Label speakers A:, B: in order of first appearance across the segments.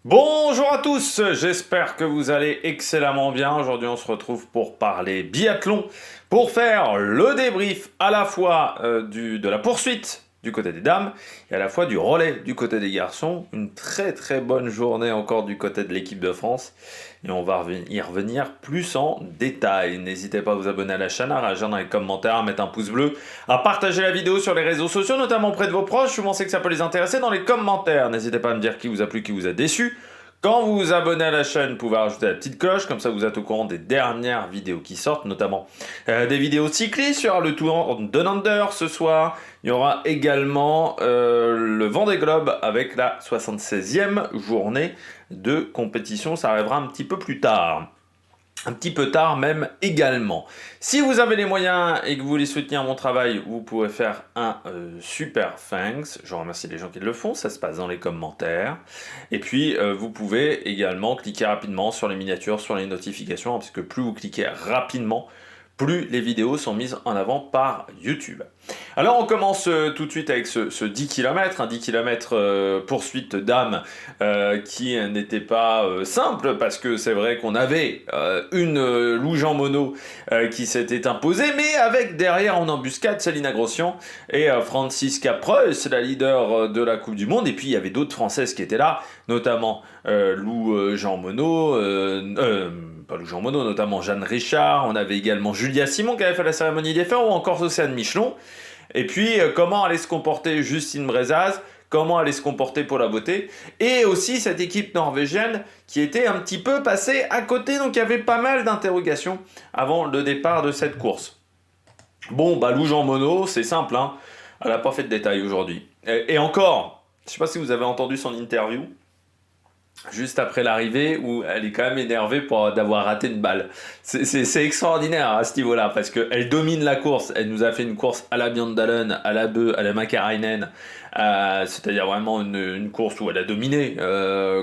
A: Bonjour à tous, j'espère que vous allez excellemment bien. Aujourd'hui on se retrouve pour parler biathlon, pour faire le débrief à la fois de la poursuite du côté des dames et à la fois du relais du côté des garçons. Une très très bonne journée encore du côté de l'équipe de France et on va y revenir plus en détail. N'hésitez pas à vous abonner à la chaîne, à réagir dans les commentaires, à mettre un pouce bleu, à partager la vidéo sur les réseaux sociaux, notamment auprès de vos proches. Si vous pensez que ça peut les intéresser, dans les commentaires. N'hésitez pas à me dire qui vous a plu, qui vous a déçu. Quand vous vous abonnez à la chaîne, vous pouvez rajouter la petite cloche, comme ça vous êtes au courant des dernières vidéos qui sortent, notamment des vidéos cyclistes sur le Tour Down Under ce soir. Il y aura également le Vendée Globe avec la 76e journée de compétition. Ça arrivera un petit peu plus tard. Un petit peu tard même également. Si vous avez les moyens et que vous voulez soutenir mon travail, vous pouvez faire un super thanks. Je remercie les gens qui le font, ça se passe dans les commentaires. Et puis vous pouvez également cliquer rapidement sur les miniatures, sur les notifications, parce que plus vous cliquez rapidement, plus les vidéos sont mises en avant par YouTube. Alors on commence tout de suite avec ce 10 km, un 10 km poursuite d'âme qui n'était pas simple parce que c'est vrai qu'on avait une louge en mono qui s'était imposée, mais avec derrière en embuscade Selina Grossian et Franziska Preuss, la leader de la Coupe du Monde, et puis il y avait d'autres Françaises qui étaient là, notamment Lou Jean Monod, pas Lou Jean Monod, notamment Jeanne Richard, on avait également Julia Simon qui avait fait la cérémonie des fers, ou encore Océane Michelon. Et puis, comment allait se comporter Justine Brezaz, comment allait se comporter pour la beauté, et aussi cette équipe norvégienne qui était un petit peu passée à côté, donc il y avait pas mal d'interrogations avant le départ de cette course. Bon, bah Lou Jean Monod, c'est simple, hein, elle n'a pas fait de détails aujourd'hui. Et encore, je ne sais pas si vous avez entendu son interview, juste après l'arrivée, où elle est quand même énervée d'avoir raté une balle. C'est extraordinaire à ce niveau-là, parce qu'elle domine la course. Elle nous a fait une course à la Björndalen, à la Bö, à la Makarainen, c'est-à-dire vraiment une course où elle a dominé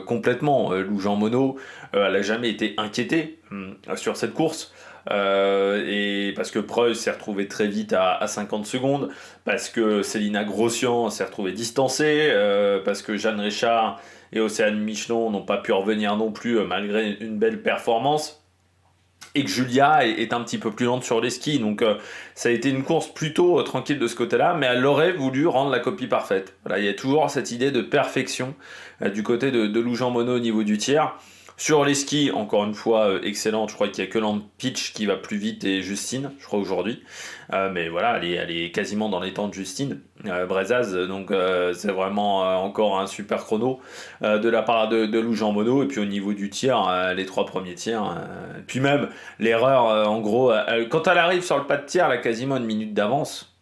A: complètement. Lou Jean Monod, elle n'a jamais été inquiétée sur cette course. Et parce que Preuss s'est retrouvé très vite à 50 secondes, parce que Selina Grossian s'est retrouvée distancée, parce que Jeanne Richard et Océane Michelon n'ont pas pu revenir non plus malgré une belle performance, et que Julia est un petit peu plus lente sur les skis, donc ça a été une course plutôt tranquille de ce côté-là, mais elle aurait voulu rendre la copie parfaite. Voilà, il y a toujours cette idée de perfection du côté de Lou Jean Monod au niveau du tiers. Sur les skis, encore une fois, excellente. Je crois qu'il n'y a que Pitch qui va plus vite et Justine, je crois aujourd'hui. Mais voilà, elle est quasiment dans les temps de Justine Brezaz. Donc c'est vraiment encore un super chrono de la part de Lou Jean Monod. Et puis au niveau du tir, les trois premiers tirs. Puis même l'erreur, en gros, quand elle arrive sur le pas de tir, elle a quasiment une minute d'avance.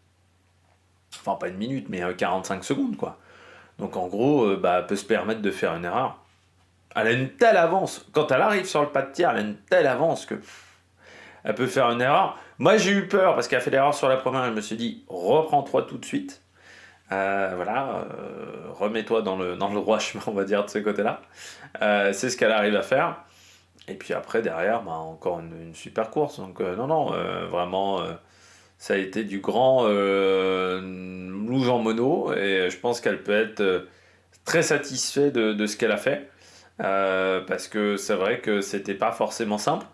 A: Enfin, pas une minute, mais 45 secondes, quoi. Donc en gros, bah, elle peut se permettre de faire une erreur. Elle a une telle avance. Quand elle arrive sur le pas de tir, elle a une telle avance que elle peut faire une erreur. Moi, j'ai eu peur parce qu'elle a fait l'erreur sur la première. Je me suis dit, reprends-toi tout de suite. Voilà, remets-toi dans le droit chemin, on va dire, de ce côté-là. C'est ce qu'elle arrive à faire. Et puis après, derrière, bah, encore une super course. Donc, non, non, vraiment, ça a été du grand Lou Jean Monod. Et je pense qu'elle peut être très satisfaite de ce qu'elle a fait. Parce que c'est vrai que c'était pas forcément simple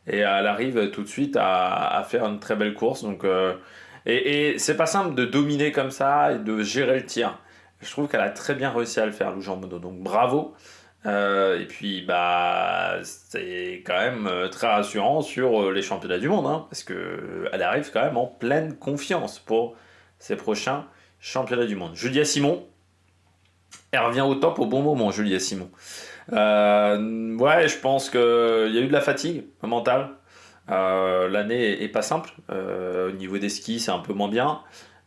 A: et elle arrive tout de suite à faire une très belle course donc et c'est pas simple de dominer comme ça et de gérer le tir. Je trouve qu'elle a très bien réussi à le faire, Lou Jean Monod, donc bravo. Et puis bah c'est quand même très rassurant sur les championnats du monde, hein, parce que elle arrive quand même en pleine confiance pour ses prochains championnats du monde. Julia Simon, elle revient au top au bon moment, Julia Simon. Ouais, je pense qu'il y a eu de la fatigue mentale. L'année est pas simple. Au niveau des skis, c'est un peu moins bien.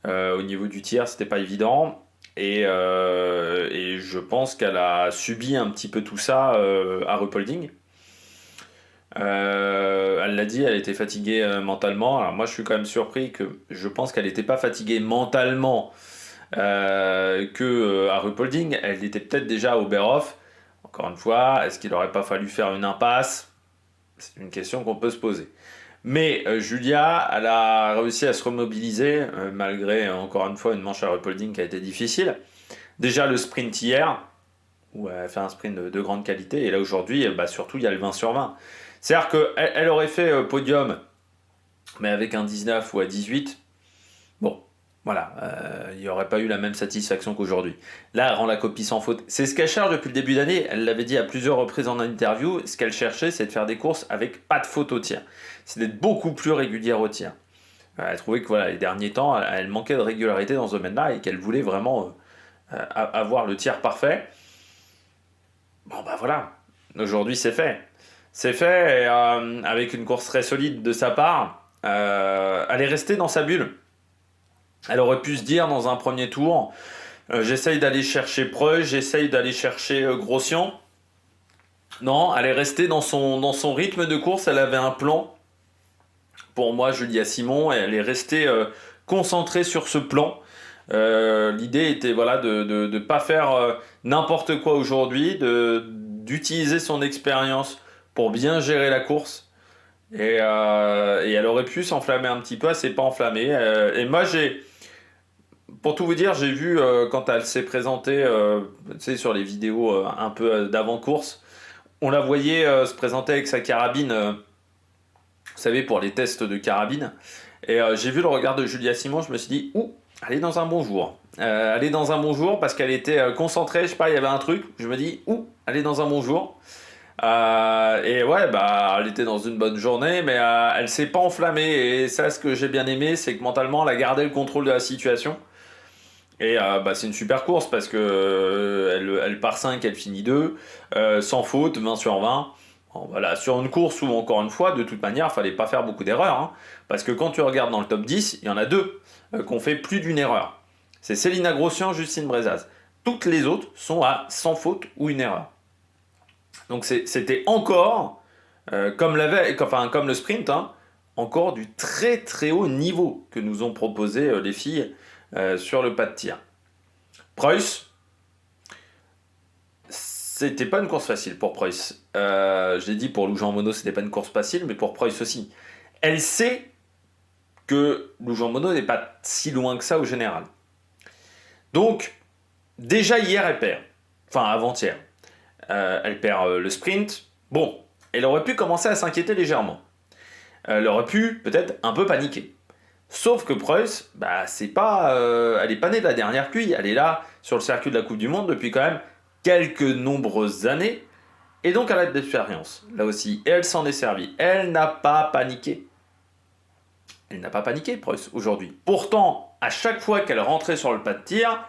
A: Au niveau du tir, c'était pas évident. Et je pense qu'elle a subi un petit peu tout ça à Ruhpolding. Elle l'a dit, elle était fatiguée mentalement. Alors moi, je suis quand même surpris que je pense qu'elle n'était pas fatiguée mentalement à Ruhpolding. Elle était peut-être déjà au Berhoff. Encore une fois, est-ce qu'il n'aurait pas fallu faire une impasse? C'est une question qu'on peut se poser. Mais Julia, elle a réussi à se remobiliser, malgré, encore une fois, une manche à Ruhpolding qui a été difficile. Déjà le sprint hier, où elle fait un sprint de grande qualité. Et là, aujourd'hui, bah, surtout, il y a le 20 sur 20. C'est-à-dire qu'elle elle aurait fait podium, mais avec un 19 ou un 18. Bon, voilà, il n'y aurait pas eu la même satisfaction qu'aujourd'hui. Là, elle rend la copie sans faute. C'est ce qu'elle cherche depuis le début d'année. Elle l'avait dit à plusieurs reprises en interview. Ce qu'elle cherchait, c'est de faire des courses avec pas de faute au tir. C'est d'être beaucoup plus régulière au tir. Elle trouvait que voilà, les derniers temps, elle manquait de régularité dans ce domaine-là et qu'elle voulait vraiment avoir le tir parfait. Bon, bah voilà, aujourd'hui c'est fait. C'est fait et, avec une course très solide de sa part. Elle est restée dans sa bulle. Elle aurait pu se dire dans un premier tour, j'essaye d'aller chercher Preuss, j'essaye d'aller chercher Grossian. Non, elle est restée dans son rythme de course, elle avait un plan. Pour moi, Julia Simon, elle est restée concentrée sur ce plan. L'idée était voilà, de ne pas faire n'importe quoi aujourd'hui, d'utiliser son expérience pour bien gérer la course. Et elle aurait pu s'enflammer un petit peu, elle s'est pas enflammée. Et moi, pour tout vous dire, j'ai vu quand elle s'est présentée, tu sais, sur les vidéos un peu d'avant-course, on la voyait se présenter avec sa carabine, vous savez, pour les tests de carabine. Et j'ai vu le regard de Julia Simon, je me suis dit, ouh, elle est dans un bon jour. Elle est dans un bon jour parce qu'elle était concentrée, je sais pas, il y avait un truc, je me dis, ouh, elle est dans un bon jour. Et ouais, bah, elle était dans une bonne journée, mais elle s'est pas enflammée. Et ça, ce que j'ai bien aimé, c'est que mentalement, elle a gardé le contrôle de la situation. Et bah, c'est une super course parce que elle part 5, elle finit 2, sans faute, 20 sur 20. Bon, voilà, sur une course où, encore une fois, de toute manière, il fallait pas faire beaucoup d'erreurs. Hein, parce que quand tu regardes dans le top 10, il y en a deux qui ont fait plus d'une erreur. C'est Célina Grossian, Justine Brezaz. Toutes les autres sont à sans faute ou une erreur. Donc c'était encore, comme le sprint, hein, encore du très très haut niveau que nous ont proposé les filles sur le pas de tir. Preuss, c'était pas une course facile pour Preuss. Je l'ai dit pour Lou Jean Monod, c'était pas une course facile, mais pour Preuss aussi. Elle sait que Lou Jean Monod n'est pas si loin que ça au général. Donc, déjà hier, elle perd. Enfin, avant-hier. Elle perd le sprint. Bon, elle aurait pu commencer à s'inquiéter légèrement. Elle aurait pu peut-être un peu paniquer. Sauf que Preuss, bah, elle est pas née de la dernière pluie. Elle est là sur le circuit de la Coupe du Monde depuis quand même quelques nombreuses années. Et donc elle a de l'expérience, là aussi. Et elle s'en est servie. Elle n'a pas paniqué. Elle n'a pas paniqué, Preuss, aujourd'hui. Pourtant, à chaque fois qu'elle rentrait sur le pas de tir,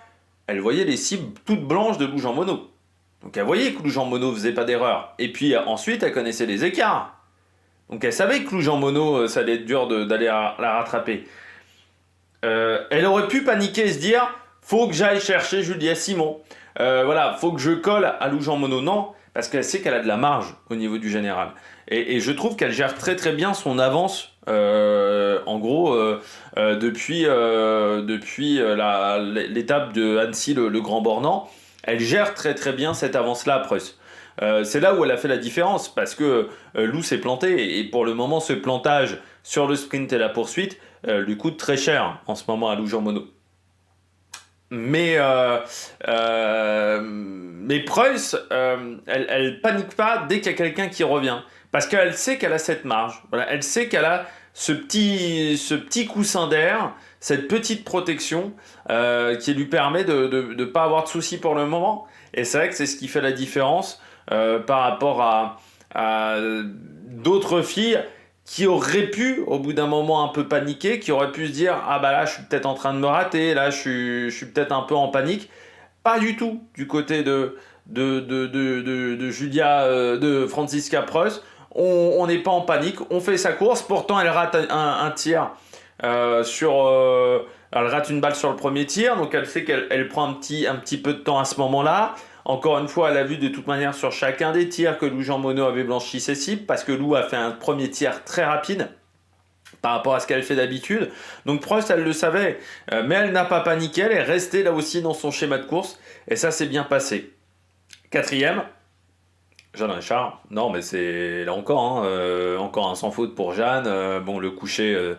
A: elle voyait les cibles toutes blanches de Lou Jean Monod. Donc elle voyait que Lou Jean Monod faisait pas d'erreur. Et puis ensuite, elle connaissait les écarts. Donc elle savait que Lou Jean Monod, ça allait être dur d'aller la rattraper. Elle aurait pu paniquer et se dire, faut que j'aille chercher Julia Simon. Voilà, faut que je colle à Lou Jean Monod. Non, parce qu'elle sait qu'elle a de la marge au niveau du général. Et je trouve qu'elle gère très très bien son avance. En gros, depuis l'étape de Annecy, le Grand Bornand, elle gère très très bien cette avance-là, Preuss. C'est là où elle a fait la différence, parce que Lou s'est planté, et pour le moment, ce plantage sur le sprint et la poursuite lui coûte très cher en ce moment à Lou Jean Monod. Mais Preuss, elle panique pas dès qu'il y a quelqu'un qui revient. Parce qu'elle sait qu'elle a cette marge. Voilà, elle sait qu'elle a ce petit coussin d'air, cette petite protection qui lui permet de ne pas avoir de soucis pour le moment. Et c'est vrai que c'est ce qui fait la différence par rapport à d'autres filles qui auraient pu, au bout d'un moment, un peu paniquer, qui auraient pu se dire « Ah bah là, je suis peut-être en train de me rater, là, je suis peut-être un peu en panique. » Pas du tout du côté de Julia, de Franziska Preuss. On n'est pas en panique, on fait sa course. Pourtant, elle rate un tir elle rate une balle sur le premier tir, donc elle sait qu'elle prend un petit peu de temps à ce moment-là. Encore une fois, elle a vu de toute manière sur chacun des tirs que Lou Jean Monod avait blanchi ses cibles, parce que Lou a fait un premier tir très rapide par rapport à ce qu'elle fait d'habitude. Donc Prost, elle le savait, mais elle n'a pas paniqué, elle est restée là aussi dans son schéma de course, et ça s'est bien passé. Quatrième, Jeanne Richard. Non, mais c'est là encore, encore un sans faute pour Jeanne. Bon, le coucher,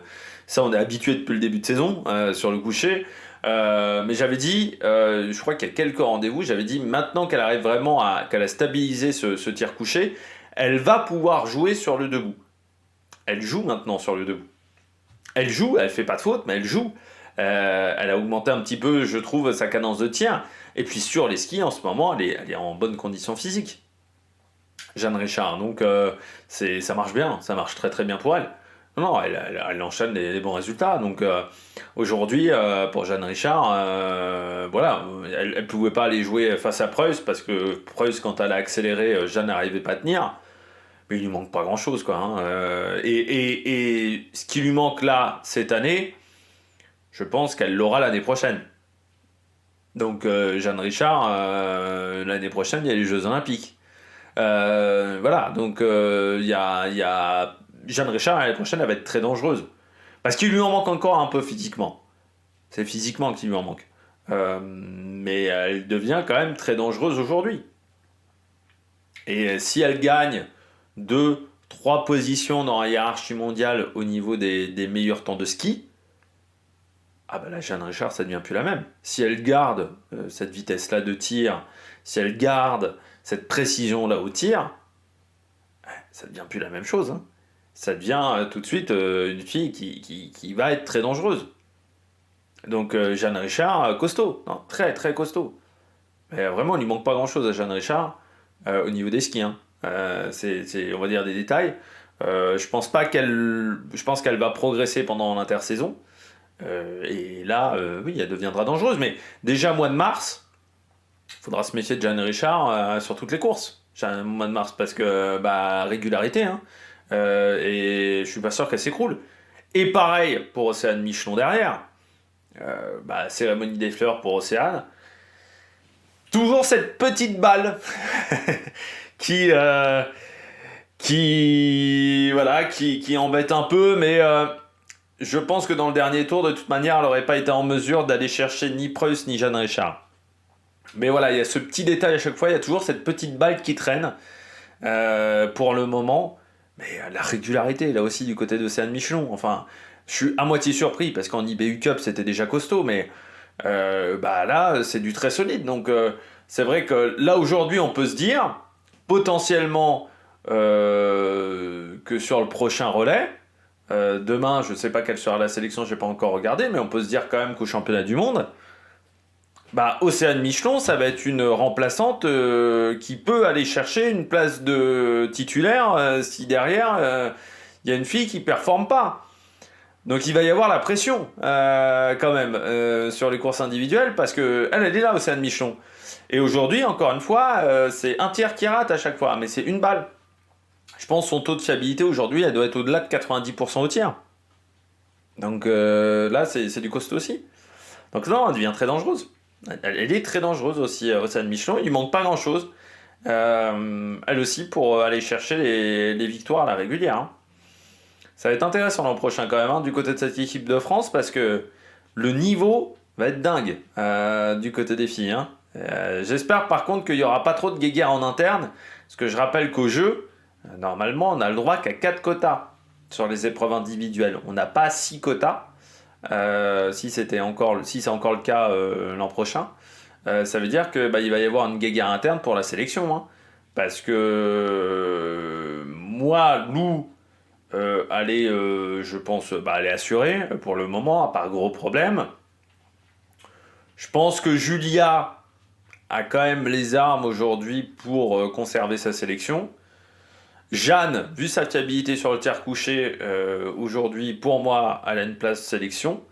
A: ça on est habitué depuis le début de saison sur le coucher. Mais j'avais dit, je crois qu'il y a quelques rendez-vous, j'avais dit maintenant qu'elle arrive vraiment qu'elle a stabilisé ce tir couché, elle va pouvoir jouer sur le debout. Elle joue maintenant sur le debout. Elle joue, elle fait pas de faute, mais elle joue. Elle a augmenté un petit peu, je trouve, sa cadence de tir. Et puis sur les skis, en ce moment, elle est en bonne condition physique. Jeanne Richard, donc ça marche bien, ça marche très très bien pour elle. Non, elle enchaîne les bons résultats. Donc aujourd'hui, pour Jeanne Richard, voilà, elle ne pouvait pas aller jouer face à Preuss parce que Preuss, quand elle a accéléré, Jeanne n'arrivait pas à tenir. Mais il lui manque pas grand-chose, quoi. Hein. Et ce qui lui manque là, cette année, je pense qu'elle l'aura l'année prochaine. Donc Jeanne Richard, l'année prochaine, il y a les Jeux Olympiques. Voilà, donc il y a Jeanne Richard l'année prochaine, elle va être très dangereuse. Parce qu'il lui en manque encore un peu physiquement. C'est physiquement qu'il lui en manque. Mais elle devient quand même très dangereuse aujourd'hui. Et si elle gagne 2-3 positions dans la hiérarchie mondiale au niveau des meilleurs temps de ski, ah ben là, Jeanne Richard, ça devient plus la même. Si elle garde cette vitesse-là de tir, si elle garde cette précision-là au tir, ça devient plus la même chose. Hein. Ça devient tout de suite une fille qui va être très dangereuse. Donc Jeanne Richard, costaud, non, très très costaud. Mais vraiment, il ne manque pas grand-chose à Jeanne Richard au niveau des skis. Hein. C'est, on va dire, des détails. Je pense qu'elle va progresser pendant l'intersaison. Et là, oui, elle deviendra dangereuse. Mais déjà, mois de mars, il faudra se méfier de Jeanne Richard sur toutes les courses. Mois de mars, parce que, régularité. Hein. Et je suis pas sûr qu'elle s'écroule. Et pareil pour Océane Michelon derrière. Cérémonie des fleurs pour Océane. Toujours cette petite balle qui embête un peu, mais je pense que dans le dernier tour, de toute manière, elle n'aurait pas été en mesure d'aller chercher ni Preuss ni Jeanne Richard. Mais voilà, il y a ce petit détail à chaque fois, il y a toujours cette petite balle qui traîne pour le moment. Mais la régularité, là aussi, du côté d'Océane Michelon. Enfin, je suis à moitié surpris, parce qu'en IBU Cup, c'était déjà costaud, mais là, c'est du très solide. Donc, c'est vrai que là, aujourd'hui, on peut se dire, potentiellement, que sur le prochain relais, demain, je ne sais pas quelle sera la sélection, je n'ai pas encore regardé, mais on peut se dire quand même qu'au championnat du monde, Océane Michelon, ça va être une remplaçante qui peut aller chercher une place de titulaire si derrière, il y a une fille qui ne performe pas. Donc il va y avoir la pression quand même sur les courses individuelles parce qu'elle est là, Océane Michelon. Et aujourd'hui, encore une fois, c'est un tir qui rate à chaque fois, mais c'est une balle. Je pense que son taux de fiabilité aujourd'hui, elle doit être au-delà de 90% au tir. Donc là, c'est du costaud aussi. Donc non, elle devient très dangereuse. Elle est très dangereuse aussi, Océane Michelon. Il ne manque pas grand-chose, elle aussi, pour aller chercher les victoires à la régulière. Hein. Ça va être intéressant l'an prochain quand même, hein, du côté de cette équipe de France, parce que le niveau va être dingue du côté des filles. Hein. J'espère par contre qu'il n'y aura pas trop de guéguerre en interne, parce que je rappelle qu'au jeu, normalement, on n'a le droit qu'à 4 quotas sur les épreuves individuelles. On n'a pas 6 quotas. Si c'est encore le cas l'an prochain, ça veut dire que il va y avoir une guéguerre interne pour la sélection. Hein. Parce que Lou, je pense, elle est assurée pour le moment, à part gros problème. Je pense que Julia a quand même les armes aujourd'hui pour conserver sa sélection. Jeanne, vu sa fiabilité sur le tir couché, aujourd'hui, pour moi, elle a une place sélection.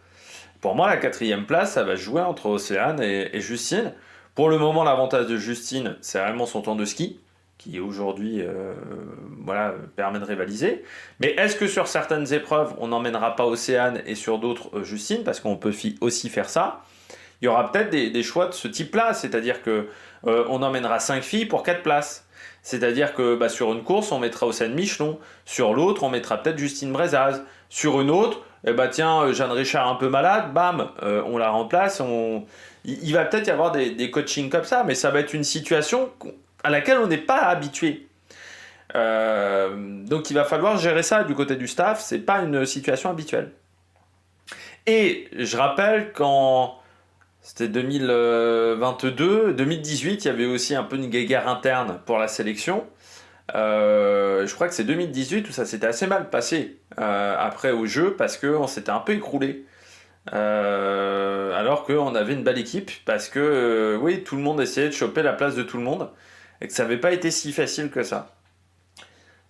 A: Pour moi, la 4e place, ça va jouer entre Océane et Justine. Pour le moment, l'avantage de Justine, c'est vraiment son temps de ski, qui aujourd'hui permet de rivaliser. Mais est-ce que sur certaines épreuves, on n'emmènera pas Océane et sur d'autres Justine, parce qu'on peut aussi faire ça. Il y aura peut-être des choix de ce type-là, c'est-à-dire que on emmènera 5 filles pour 4 places. C'est-à-dire que sur une course, on mettra Océane Michelon. Sur l'autre, on mettra peut-être Justine Brezaz. Sur une autre, Jeanne Richard un peu malade, bam, on la remplace. Il va peut-être y avoir des coachings comme ça, mais ça va être une situation à laquelle on n'est pas habitué. Donc il va falloir gérer ça du côté du staff, c'est pas une situation habituelle. Et je rappelle qu'en C'était 2022. 2018, il y avait aussi un peu une guéguerre interne pour la sélection. Je crois que c'est 2018 où ça s'était assez mal passé après au jeu parce qu'on s'était un peu écroulé. Alors qu'on avait une belle équipe parce que oui, tout le monde essayait de choper la place de tout le monde et que ça n'avait pas été si facile que ça.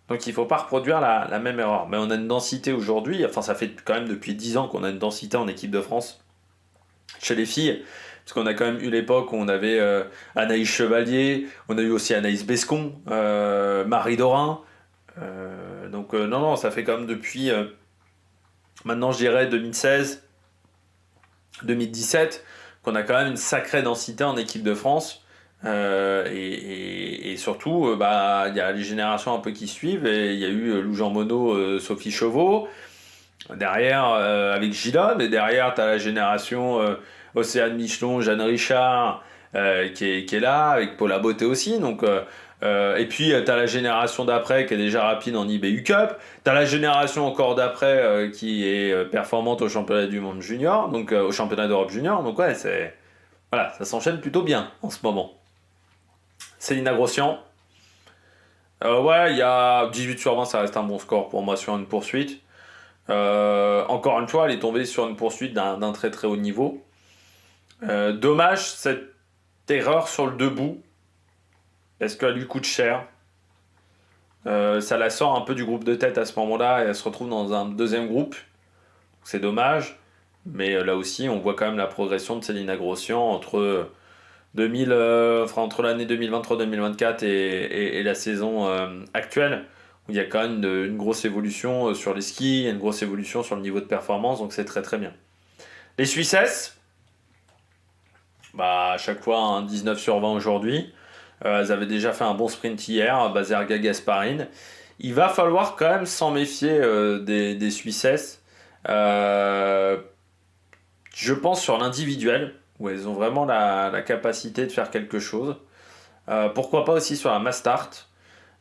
A: Donc il ne faut pas reproduire la même erreur. Mais on a une densité aujourd'hui, enfin ça fait quand même depuis 10 ans qu'on a une densité en équipe de France chez les filles. Parce qu'on a quand même eu l'époque où on avait Anaïs Chevalier, on a eu aussi Anaïs Bescon, Marie Dorin. Donc non, non, ça fait quand même depuis maintenant je dirais 2016, 2017 qu'on a quand même une sacrée densité en équipe de France. Et surtout, bah, il y a les générations un peu qui suivent. Et il y a eu Lou Jean Monod, Sophie Chauveau. Derrière, avec Gilles, et derrière, tu as la génération Océane Michelon, Jeanne Richard, qui est là, avec Paula Beauté aussi. Donc, et puis, tu as la génération d'après qui est déjà rapide en IBU Cup. Tu as la génération encore d'après qui est performante au championnat du monde junior, donc au championnat d'Europe junior. Donc, ouais, voilà, ça s'enchaîne plutôt bien en ce moment. Célina Grossian. Ouais, il y a 18 sur 20, ça reste un bon score pour moi sur une poursuite. Encore une fois, elle est tombée sur une poursuite d'un très très haut niveau. Dommage cette erreur sur le debout, parce qu'elle lui coûte cher. Ça la sort un peu du groupe de tête à ce moment-là et elle se retrouve dans un deuxième groupe. C'est dommage, mais là aussi on voit quand même la progression de Célina Grossian entre l'année 2023-2024 et la saison actuelle, où il y a quand même une grosse évolution sur les skis, une grosse évolution sur le niveau de performance, donc c'est très très bien. Les Suissesses, bah, à chaque fois un 19 sur 20 aujourd'hui. Elles avaient déjà fait un bon sprint hier, Bazerga Gasparine. Il va falloir quand même s'en méfier des Suissesses. Euh, je pense sur l'individuel, où elles ont vraiment la capacité de faire quelque chose. Pourquoi pas aussi sur la Mastart.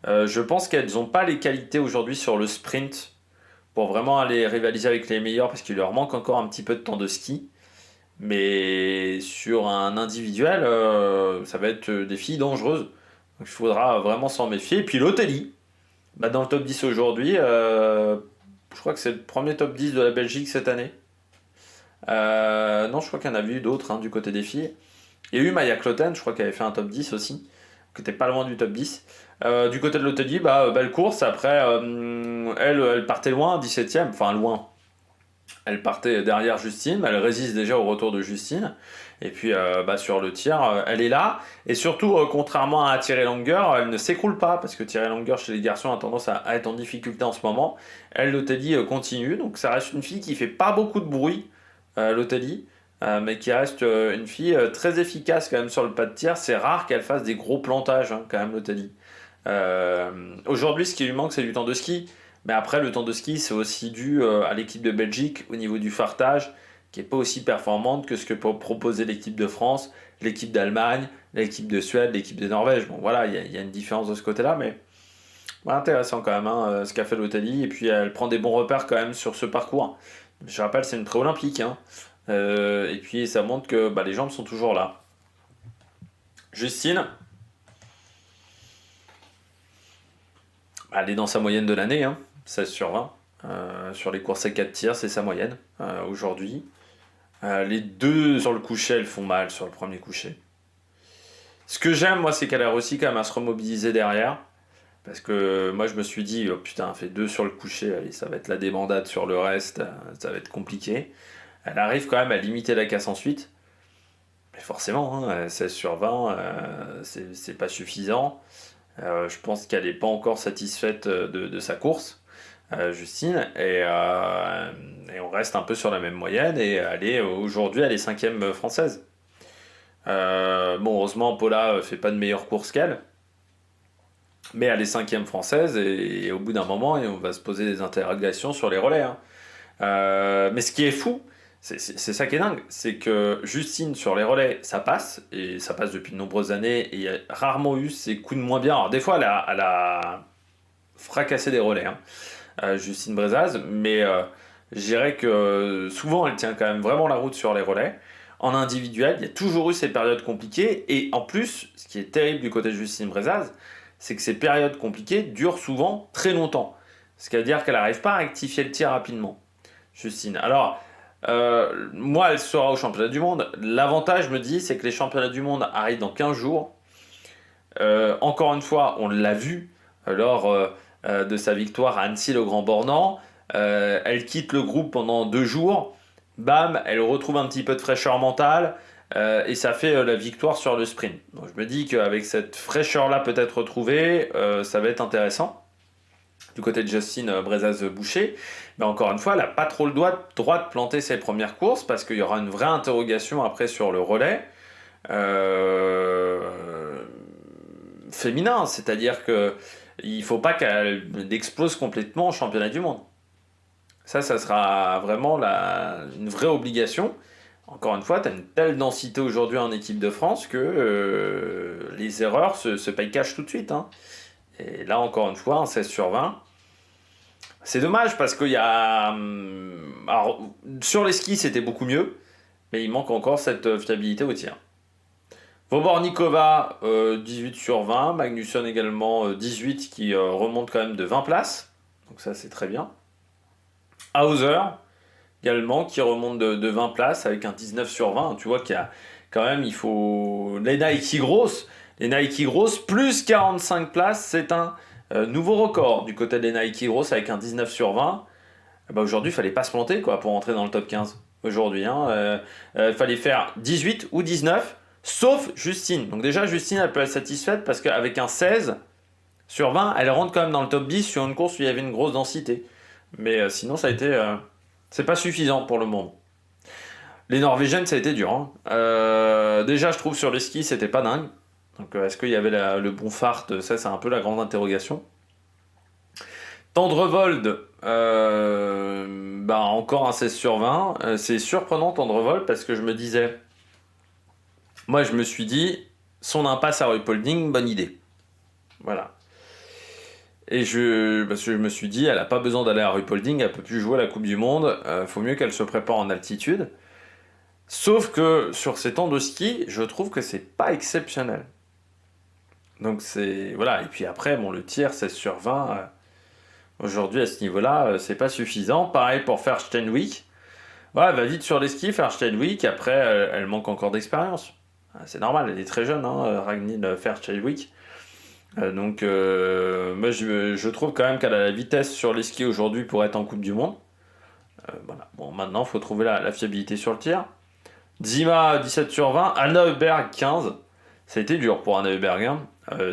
A: Je pense qu'elles n'ont pas les qualités aujourd'hui sur le sprint pour vraiment aller rivaliser avec les meilleurs parce qu'il leur manque encore un petit peu de temps de ski. Mais sur un individuel, ça va être des filles dangereuses. Donc il faudra vraiment s'en méfier. Et puis l'Otelli, bah, dans le top 10 aujourd'hui, je crois que c'est le premier top 10 de la Belgique cette année. Non, je crois qu'il y en avait eu d'autres du côté des filles. Il y a eu Maya Cloten, je crois qu'elle avait fait un top 10 aussi, qui était pas loin du top 10. Du côté de l'Otelli, bah, belle course. Après, elle partait loin, 17ème, enfin loin. Elle partait derrière Justine, elle résiste déjà au retour de Justine. Et puis bah, sur le tir, elle est là. Et surtout, contrairement à Thierry Langer, elle ne s'écroule pas, parce que Thierry Langer chez les garçons a tendance à être en difficulté en ce moment. Elle, Lotelli, continue. Donc ça reste une fille qui fait pas beaucoup de bruit, Lotelli, mais qui reste une fille très efficace quand même sur le pas de tir. C'est rare qu'elle fasse des gros plantages, quand même, Lotelli. Aujourd'hui, ce qui lui manque, c'est du temps de ski. Mais après, le temps de ski, c'est aussi dû à l'équipe de Belgique au niveau du fartage, qui n'est pas aussi performante que ce que peut proposer l'équipe de France, l'équipe d'Allemagne, l'équipe de Suède, l'équipe de Norvège. Bon, voilà, il y a une différence de ce côté-là, mais intéressant quand même ce qu'a fait l'Otalie. Et puis, elle prend des bons repères quand même sur ce parcours. Je rappelle, c'est une pré-olympique. Et puis, ça montre que bah, les jambes sont toujours là. Justine, elle est dans sa moyenne de l'année, 16 sur 20. Sur les courses à 4 tirs, c'est sa moyenne aujourd'hui. Les deux sur le coucher, elles font mal sur le premier coucher. Ce que j'aime, moi, c'est qu'elle a réussi quand même à se remobiliser derrière. Parce que moi, je me suis dit, oh putain, elle fait deux sur le coucher, allez, ça va être la débandade sur le reste, ça va être compliqué. Elle arrive quand même à limiter la casse ensuite. Mais forcément, 16 sur 20, c'est pas suffisant. Je pense qu'elle n'est pas encore satisfaite de sa course. Justine, et on reste un peu sur la même moyenne, et aujourd'hui elle est 5ème française. Bon, heureusement Paula fait pas de meilleure course qu'elle, mais elle est 5ème française, et au bout d'un moment on va se poser des interrogations sur les relais. Mais ce qui est fou, c'est ça qui est dingue, c'est que Justine sur les relais ça passe, et ça passe depuis de nombreuses années, et il y a rarement eu ces coups de moins bien. Alors des fois elle a fracassé des relais, Justine Brezaz, mais je dirais que souvent elle tient quand même vraiment la route sur les relais. En individuel, il y a toujours eu ces périodes compliquées. Et en plus, ce qui est terrible du côté de Justine Brezaz, c'est que ces périodes compliquées durent souvent très longtemps. C'est-à-dire qu'elle n'arrive pas à rectifier le tir rapidement, Justine. Alors, moi, elle sera au championnat du monde. L'avantage, je me dis, c'est que les championnats du monde arrivent dans 15 jours. Encore une fois, on l'a vu lors de sa victoire à Annecy-le-Grand-Bornand. Elle quitte le groupe pendant 2 jours. Bam, elle retrouve un petit peu de fraîcheur mentale. Et ça fait la victoire sur le sprint. Donc je me dis qu'avec cette fraîcheur-là peut-être retrouvée, ça va être intéressant. Du côté de Justine Brezaz-Boucher, mais encore une fois, elle n'a pas trop le droit de planter ses premières courses parce qu'il y aura une vraie interrogation après sur le relais féminin, c'est-à-dire qu'il ne faut pas qu'elle explose complètement au championnat du monde. Ça sera vraiment une vraie obligation. Encore une fois, tu as une telle densité aujourd'hui en équipe de France que les erreurs se payent cash tout de suite. Hein. Et là, encore une fois, un 16 sur 20. C'est dommage parce qu'il y a... Alors, sur les skis, c'était beaucoup mieux, mais il manque encore cette fiabilité au tir. Vobornikova, 18 sur 20. Magnusson également, 18, qui remonte quand même de 20 places. Donc ça, c'est très bien. Hauser, également, qui remonte de 20 places avec un 19 sur 20. Tu vois qu'il y a quand même, il faut... Les Nike grosses, plus 45 places, c'est un nouveau record du côté des Nike grosses avec un 19 sur 20. Bah aujourd'hui, il fallait pas se planter quoi, pour entrer dans le top 15. Aujourd'hui, il fallait faire 18 ou 19, sauf Justine. Donc déjà, Justine, elle peut être satisfaite parce qu'avec un 16 sur 20, elle rentre quand même dans le top 10 sur une course où il y avait une grosse densité. Mais sinon, ça a été... c'est pas suffisant pour le moment. Les Norvégiennes, ça a été dur. Hein. Déjà, je trouve sur les skis, c'était pas dingue. Donc, est-ce qu'il y avait le bon fart? Ça, c'est un peu la grande interrogation. Tendrevold, encore un 16 sur 20. C'est surprenant, Tendrevold, parce que je me disais... Moi, je me suis dit, son impasse à Ruhpolding, bonne idée. Voilà. Parce que je me suis dit, elle n'a pas besoin d'aller à Ruhpolding, elle peut plus jouer à la Coupe du Monde, faut mieux qu'elle se prépare en altitude. Sauf que sur ces temps de ski, je trouve que c'est pas exceptionnel. Donc c'est... Voilà, et puis après, bon, le tir, 16 sur 20, aujourd'hui à ce niveau-là, c'est pas suffisant. Pareil pour Versteenwyk. Ouais, elle va vite sur les skis, Versteenwyk, après, elle manque encore d'expérience. C'est normal, elle est très jeune, hein, Ragnhild Versteenwyk. Moi je trouve quand même qu'elle a la vitesse sur les skis aujourd'hui pour être en Coupe du Monde. Voilà. Bon, maintenant il faut trouver la fiabilité sur le tir. Zima 17 sur 20, Anna Heuberg 15. Ça a été dur pour Anna Heuberg. Hein.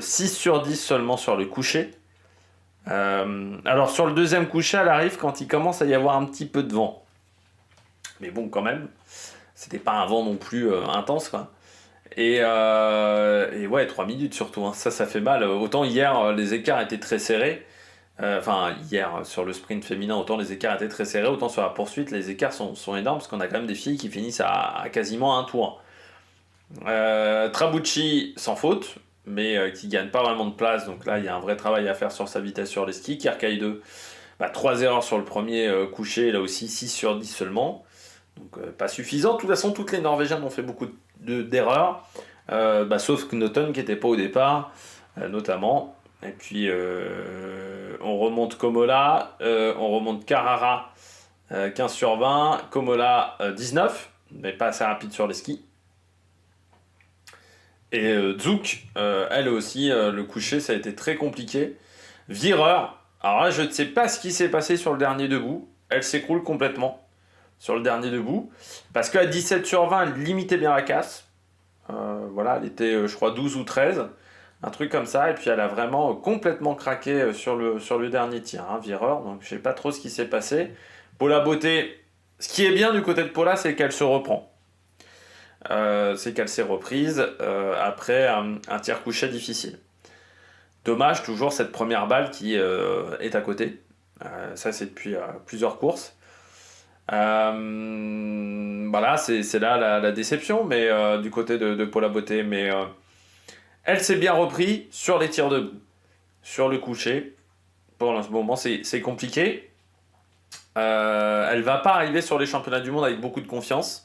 A: 6 sur 10 seulement sur le coucher. Alors sur le deuxième coucher, elle arrive quand il commence à y avoir un petit peu de vent. Mais bon, quand même, c'était pas un vent non plus intense quoi. Et ouais, 3 minutes surtout, hein. Ça fait mal. Autant hier, les écarts étaient très serrés. Hier, sur le sprint féminin, autant les écarts étaient très serrés, autant sur la poursuite, les écarts sont énormes, parce qu'on a quand même des filles qui finissent à quasiment un tour. Trabucci, sans faute, mais qui gagne pas vraiment de place, donc là, il y a un vrai travail à faire sur sa vitesse sur les skis. Kierkegaard 2, 3 erreurs sur le premier coucher, là aussi 6 sur 10 seulement. Donc pas suffisant. De toute façon, toutes les Norvégiennes ont fait beaucoup d'erreurs, sauf Knoten qui n'était pas au départ, notamment. Et puis on remonte Komola, on remonte Carrara, 15 sur 20, Komola 19, mais pas assez rapide sur les skis. Et Zouk, elle aussi, le coucher, ça a été très compliqué. Vireur, alors là, je ne sais pas ce qui s'est passé sur le dernier debout, elle s'écroule complètement sur le dernier debout, parce qu'à 17 sur 20, elle limitait bien la casse. Elle était, je crois, 12 ou 13, un truc comme ça, et puis elle a vraiment complètement craqué sur le dernier tir, hein, Vireur, donc je sais pas trop ce qui s'est passé. Paula Beauté, ce qui est bien du côté de Paula, c'est qu'elle se reprend. C'est qu'elle s'est reprise après un tir couché difficile. Dommage, toujours cette première balle qui est à côté. Ça, c'est depuis plusieurs courses. C'est là la déception, mais du côté de Paula Beauté, mais elle s'est bien repris sur les tirs debout, sur le coucher. Pour le moment, c'est compliqué. Elle va pas arriver sur les championnats du monde avec beaucoup de confiance.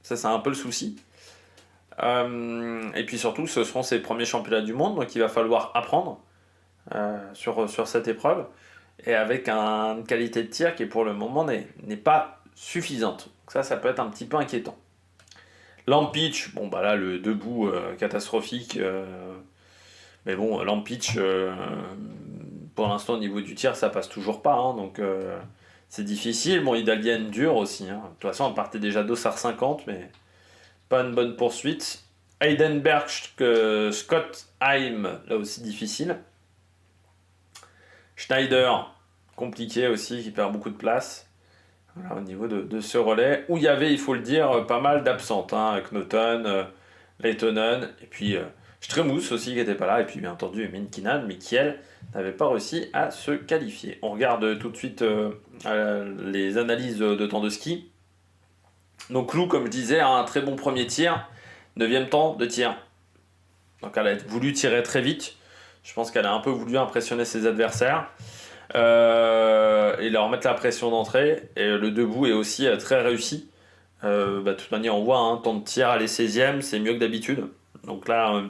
A: Ça, c'est un peu le souci. Et puis surtout, ce seront ses premiers championnats du monde, donc il va falloir apprendre sur cette épreuve. Et avec une qualité de tir qui, pour le moment, n'est pas suffisante. Donc ça peut être un petit peu inquiétant. Lampitch, bon, bah là, le debout catastrophique. Mais bon, Lampitch, pour l'instant, au niveau du tir, ça passe toujours pas. Hein, donc c'est difficile. Bon, Hidalien dur aussi. Hein. De toute façon, on partait déjà d'Ossar 50, mais pas une bonne poursuite. Heidenberg, Scott Heim, là aussi difficile. Schneider, compliqué aussi, qui perd beaucoup de place. Voilà, au niveau de ce relais, où il y avait, il faut le dire, pas mal d'absentes. Hein, Knoten, Leitonen, et puis Stremous aussi qui n'était pas là, et puis bien entendu Minkinan, mais qui elle n'avait pas réussi à se qualifier. On regarde tout de suite les analyses de temps de ski. Donc Lou, comme je disais, a un très bon premier tir, 9e temps de tir. Donc elle a voulu tirer très vite. Je pense qu'elle a un peu voulu impressionner ses adversaires. Et leur mettre la pression d'entrée. Et le debout est aussi très réussi. De toute manière, on voit un temps de tir à les 16e, c'est mieux que d'habitude. Donc là,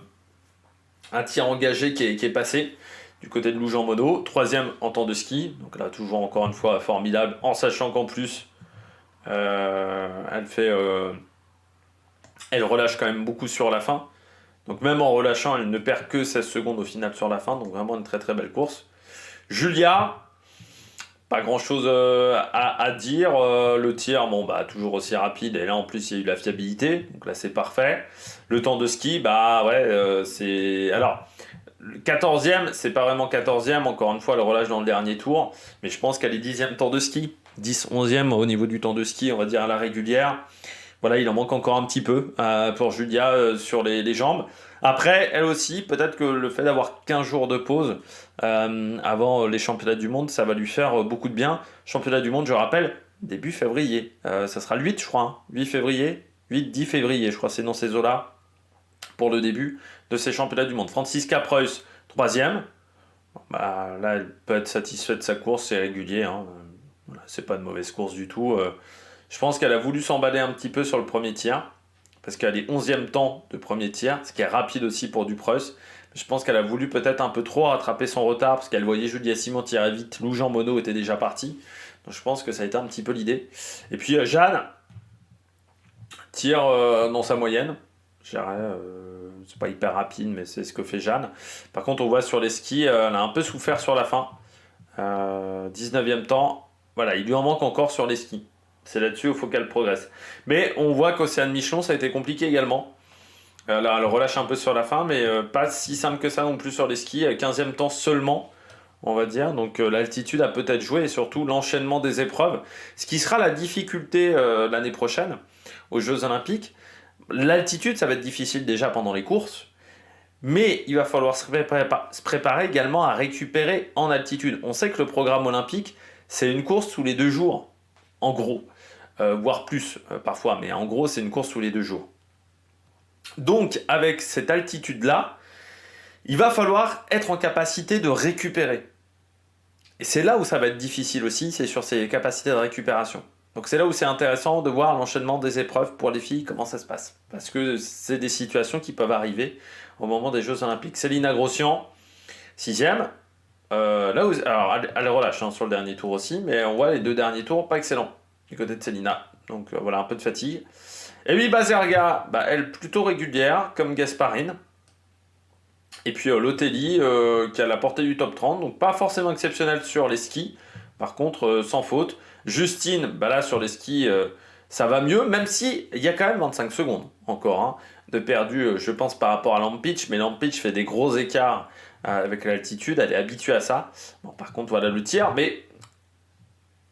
A: un tir engagé qui est passé du côté de Lou Jean Monod. 3e en temps de ski. Donc là, toujours encore une fois formidable, en sachant qu'en plus, elle relâche quand même beaucoup sur la fin. Donc même en relâchant, elle ne perd que 16 secondes au final sur la fin. Donc vraiment une très très belle course. Julia, pas grand chose à dire. Le tir, bon, bah, toujours aussi rapide. Et là, en plus, il y a eu la fiabilité. Donc là, c'est parfait. Le temps de ski, bah ouais, c'est. Alors, le 14e, c'est pas vraiment 14e. Encore une fois, le relâche dans le dernier tour. Mais je pense qu'elle est 10e temps de ski. 10, 11e au niveau du temps de ski, on va dire à la régulière. Voilà, il en manque encore un petit peu pour Julia sur les jambes. Après, elle aussi, peut-être que le fait d'avoir 15 jours de pause avant les championnats du monde, ça va lui faire beaucoup de bien. Championnat du monde, je rappelle, début février. Ça sera le 8, je crois. Hein. 8 février, 8-10 février, je crois, c'est dans ces eaux-là, pour le début de ces championnats du monde. Franziska Preuss, 3e. Bah, là, elle peut être satisfaite de sa course, c'est régulier. Hein. Voilà, c'est pas de mauvaise course du tout. Je pense qu'elle a voulu s'emballer un petit peu sur le premier tir, parce qu'elle est 11e temps de premier tir, ce qui est rapide aussi pour du Preuss. Je pense qu'elle a voulu peut-être un peu trop rattraper son retard, parce qu'elle voyait Julia Simon tirer vite, Lou Jean Monod était déjà parti. Donc je pense que ça a été un petit peu l'idée. Et puis Jeanne tire dans sa moyenne. Je dirais, c'est pas hyper rapide, mais c'est ce que fait Jeanne. Par contre, on voit sur les skis, elle a un peu souffert sur la fin. 19e temps, voilà, il lui en manque encore sur les skis. C'est là-dessus qu'il faut qu'elle progresse. Mais on voit qu'Océane Michelon, ça a été compliqué également. Là, elle relâche un peu sur la fin, mais pas si simple que ça non plus sur les skis. 15e temps seulement, on va dire. Donc l'altitude a peut-être joué, et surtout l'enchaînement des épreuves. Ce qui sera la difficulté l'année prochaine aux Jeux Olympiques. L'altitude, ça va être difficile déjà pendant les courses. Mais il va falloir se préparer également à récupérer en altitude. On sait que le programme olympique, c'est une course tous les 2 jours. En gros, voire plus parfois, mais en gros, c'est une course tous les 2 jours. Donc, avec cette altitude-là, il va falloir être en capacité de récupérer. Et c'est là où ça va être difficile aussi, c'est sur ces capacités de récupération. Donc c'est là où c'est intéressant de voir l'enchaînement des épreuves pour les filles, comment ça se passe. Parce que c'est des situations qui peuvent arriver au moment des Jeux Olympiques. Célina Grossian, 6e. Là où, alors, elle relâche sur le dernier tour aussi, mais on voit les 2 derniers tours pas excellents du côté de Célina. Donc voilà, un peu de fatigue. Et puis Bazerga, elle plutôt régulière, comme Gasparine. Et puis Lotelli, qui a la portée du top 30, donc pas forcément exceptionnel sur les skis. Par contre, sans faute. Justine, là sur les skis, ça va mieux, même si il y a quand même 25 secondes encore de perdu, je pense, par rapport à Lampitch. Mais Lampitch fait des gros écarts avec l'altitude, elle est habituée à ça. Bon, par contre, voilà le tir, mais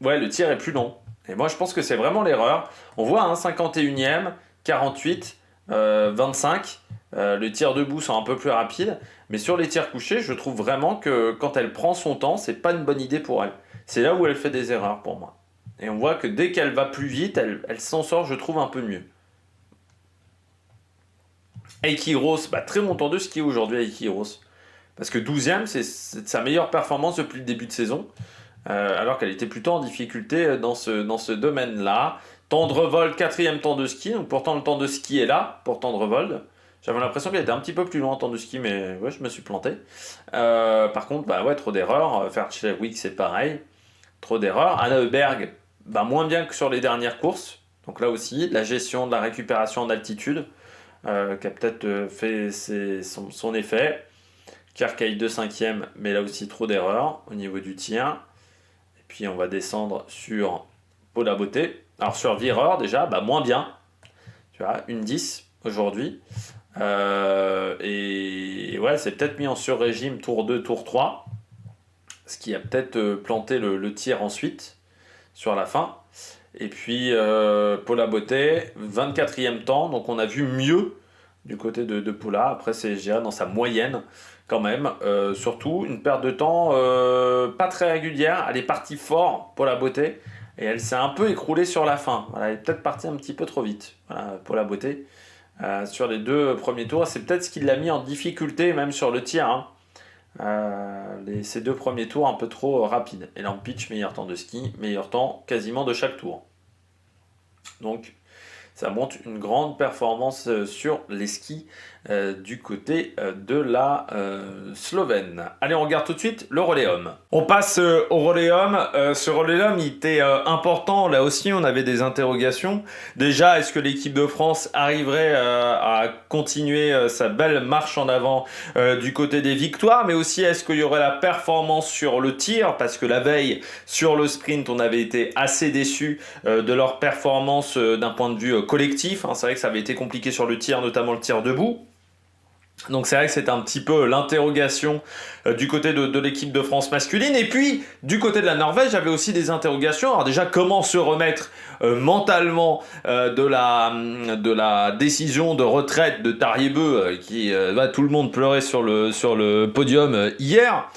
A: ouais, le tir est plus long. Et moi, je pense que c'est vraiment l'erreur. On voit 51e, 48, 25. Le tir debout sont un peu plus rapides. Mais sur les tirs couchés, je trouve vraiment que quand elle prend son temps, c'est pas une bonne idée pour elle. C'est là où elle fait des erreurs pour moi. Et on voit que dès qu'elle va plus vite, elle s'en sort, je trouve, un peu mieux. Eiki Ross, très bon temps de ski aujourd'hui, Eiki Ross. Parce que 12e, c'est sa meilleure performance depuis le début de saison. Alors qu'elle était plutôt en difficulté dans ce domaine-là. Tendrevold, 4e temps de ski. Donc pourtant le temps de ski est là pour Tendrevold. J'avais l'impression qu'il était un petit peu plus loin en temps de ski, mais ouais, je me suis planté. Par contre, bah ouais, trop d'erreurs. Vertschlewick, c'est pareil. Trop d'erreurs. Anna Heuberg, bah, moins bien que sur les dernières courses. Donc là aussi, la gestion de la récupération en altitude, qui a peut-être fait son effet. Kerkay 2 5e, mais là aussi trop d'erreurs au niveau du tir. Et puis on va descendre sur Paula Beauté. Alors sur Vireur déjà, bah, moins bien. Tu vois, une 10 aujourd'hui. Et ouais, c'est peut-être mis en sur-régime tour 2, tour 3. Ce qui a peut-être planté le tir ensuite, sur la fin. Et puis Paula Beauté, 24e temps. Donc on a vu mieux du côté de Paula. Après, c'est GA dans sa moyenne quand même. Surtout une perte de temps pas très régulière. Elle est partie fort, Paula Beauté. Et elle s'est un peu écroulée sur la fin. Voilà, elle est peut-être partie un petit peu trop vite, voilà, Paula Beauté. Sur les 2 premiers tours, c'est peut-être ce qui l'a mis en difficulté, même sur le tir. Hein. Ces 2 premiers tours un peu trop rapides. Et là, en pitch, meilleur temps de ski, meilleur temps quasiment de chaque tour. Donc, ça montre une grande performance sur les skis du côté de la Slovène. Allez, on regarde tout de suite le relais homme. On passe au relais homme. Ce relais homme, il était important. Là aussi, on avait des interrogations. Déjà, est-ce que l'équipe de France arriverait à continuer sa belle marche en avant du côté des victoires? Mais aussi, est-ce qu'il y aurait la performance sur le tir? Parce que la veille, sur le sprint, on avait été assez déçus de leur performance d'un point de vue collectif. Hein. C'est vrai que ça avait été compliqué sur le tir, notamment le tir debout. Donc c'est vrai que c'était un petit peu l'interrogation du côté de l'équipe de France masculine. Et puis, du côté de la Norvège, j'avais aussi des interrogations. Alors déjà, comment se remettre mentalement de la décision de retraite de Tarjei qui tout le monde pleurait sur le podium hier.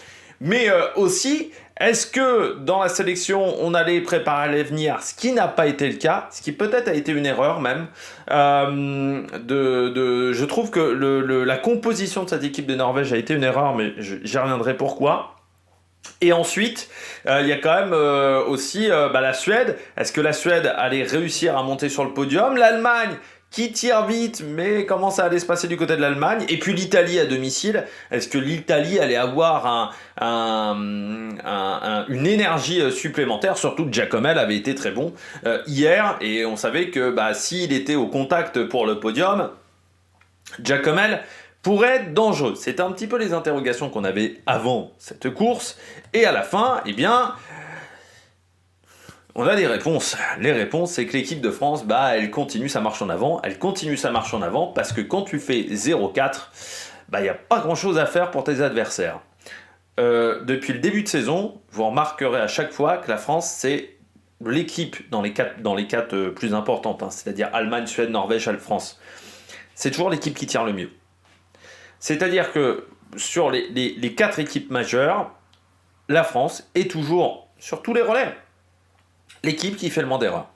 A: Mais aussi, est-ce que dans la sélection, on allait préparer l'avenir, ce qui n'a pas été le cas, ce qui peut-être a été une erreur même. Je trouve que la composition de cette équipe de Norvège a été une erreur, mais j'y reviendrai pourquoi. Et ensuite, il y a quand même aussi la Suède. Est-ce que la Suède allait réussir à monter sur le podium? L'Allemagne qui tire vite, mais comment ça allait se passer du côté de l'Allemagne? Et puis l'Italie à domicile. Est-ce que l'Italie allait avoir une énergie supplémentaire? Surtout que Giacomel avait été très bon hier. Et on savait que s'il était au contact pour le podium, Giacomel pourrait être dangereux. C'était un petit peu les interrogations qu'on avait avant cette course. Et à la fin, eh bien, on a des réponses. Les réponses, c'est que l'équipe de France, elle continue sa marche en avant. Elle continue sa marche en avant parce que quand tu fais 0-4, il n'y a pas grand-chose à faire pour tes adversaires. Depuis le début de saison, vous remarquerez à chaque fois que la France, c'est l'équipe dans les quatre plus importantes, hein, c'est-à-dire Allemagne, Suède, Norvège, France. C'est toujours l'équipe qui tire le mieux. C'est-à-dire que sur les 4 équipes majeures, la France est toujours, sur tous les relais, l'équipe qui fait le moins d'erreurs.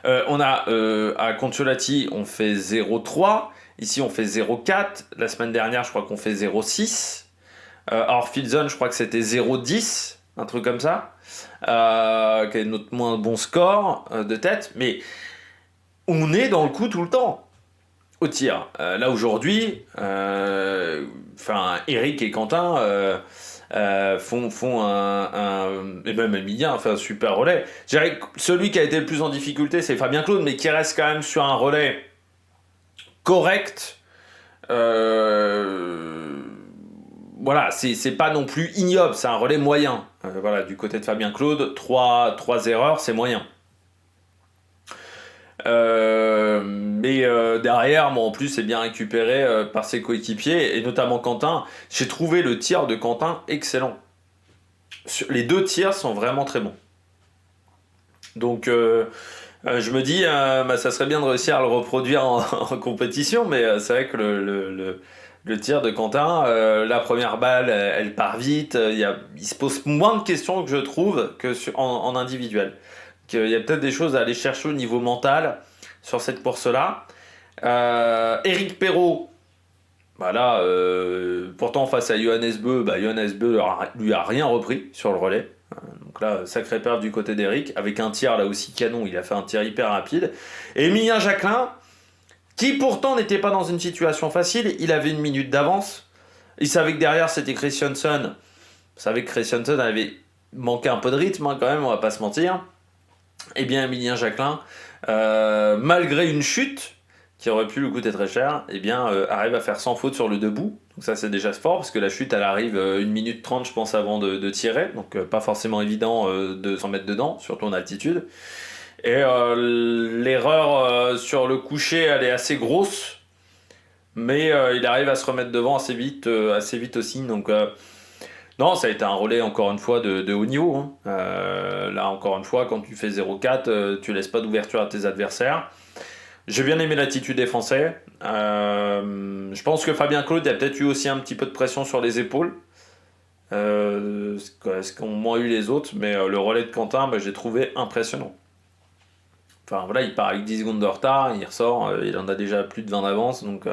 A: On a à Consolati, on fait 0,3. Ici, on fait 0,4. La semaine dernière, je crois qu'on fait 0,6. Alors, Filzon, je crois que c'était 0,10. Un truc comme ça. Qui est notre moins bon score de tête. Mais on est dans le coup tout le temps. Au tir. Là, aujourd'hui, Eric et Quentin... font et même Emilia fait un super relais. Je dirais que celui qui a été le plus en difficulté, c'est Fabien Claude, mais qui reste quand même sur un relais correct. Voilà, c'est pas non plus ignoble, c'est un relais moyen. Voilà, du côté de Fabien Claude, 3 erreurs, c'est moyen. Mais derrière, en plus, c'est bien récupéré par ses coéquipiers et notamment Quentin. J'ai trouvé le tir de Quentin excellent. Les 2 tirs sont vraiment très bons. Donc, je me dis, ça serait bien de réussir à le reproduire en compétition, mais c'est vrai que le tir de Quentin, la première balle, elle part vite. Il se pose moins de questions que je trouve que en individuel. Il y a peut-être des choses à aller chercher au niveau mental sur cette course-là. Éric Perrault, pourtant face à Johannes Beu, Johannes Beu lui a rien repris sur le relais. Donc là, sacré perf du côté d'Eric, avec un tir là aussi canon, il a fait un tir hyper rapide. Et Emilien Jacquelin, qui pourtant n'était pas dans une situation facile, il avait une minute d'avance. Il savait que derrière c'était Christiansen. Il savait que Christiansen avait manqué un peu de rythme quand même, on va pas se mentir. Eh bien Emilien Jacquelin, malgré une chute qui aurait pu lui coûter très cher, eh bien arrive à faire sans faute sur le debout. Donc ça c'est déjà fort parce que la chute elle arrive 1 minute 30 je pense avant de tirer. Donc pas forcément évident de s'en mettre dedans, surtout en altitude. Et l'erreur sur le coucher elle est assez grosse. Mais il arrive à se remettre devant assez vite aussi. Donc non, ça a été un relais encore une fois de haut niveau. Hein. Là encore une fois, quand tu fais 0-4, tu laisses pas d'ouverture à tes adversaires. J'ai bien aimé l'attitude des Français. Je pense que Fabien Claude, il y a peut-être eu aussi un petit peu de pression sur les épaules. Ce qu'ont moins eu les autres. Mais le relais de Quentin, j'ai trouvé impressionnant. Enfin voilà, il part avec 10 secondes de retard, il ressort, il en a déjà plus de 20 d'avance. Donc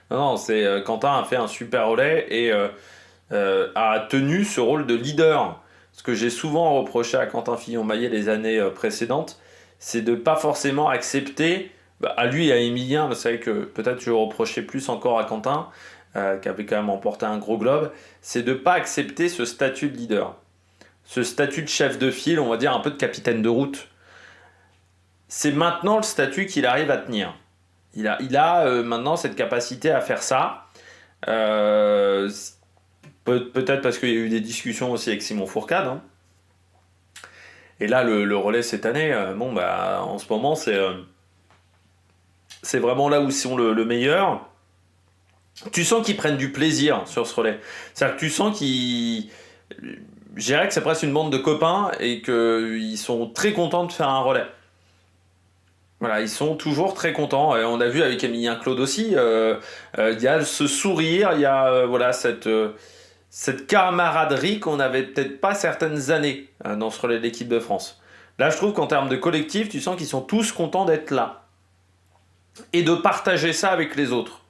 A: non, Quentin a fait un super relais et a tenu ce rôle de leader. Ce que j'ai souvent reproché à Quentin Fillon-Maillet les années précédentes, c'est de pas forcément accepter, à lui et à Emilien, c'est vrai que peut-être je reprochais plus encore à Quentin, qui avait quand même emporté un gros globe, c'est de pas accepter ce statut de leader. Ce statut de chef de file, on va dire un peu de capitaine de route. C'est maintenant le statut qu'il arrive à tenir. Il a maintenant cette capacité à faire ça. Euh, Peut-être parce qu'il y a eu des discussions aussi avec Simon Fourcade. Hein. Et là, le relais cette année, en ce moment, c'est vraiment là où ils sont le meilleur. Tu sens qu'ils prennent du plaisir sur ce relais. C'est-à-dire que tu sens qu'ils... Je dirais que c'est presque une bande de copains et qu'ils sont très contents de faire un relais. Voilà, ils sont toujours très contents. Et on a vu avec Emilien Claude aussi, il y a ce sourire, il y a voilà, cette camaraderie qu'on n'avait peut-être pas certaines années dans ce relais de l'équipe de France. Là, je trouve qu'en termes de collectif, tu sens qu'ils sont tous contents d'être là. Et de partager ça avec les autres.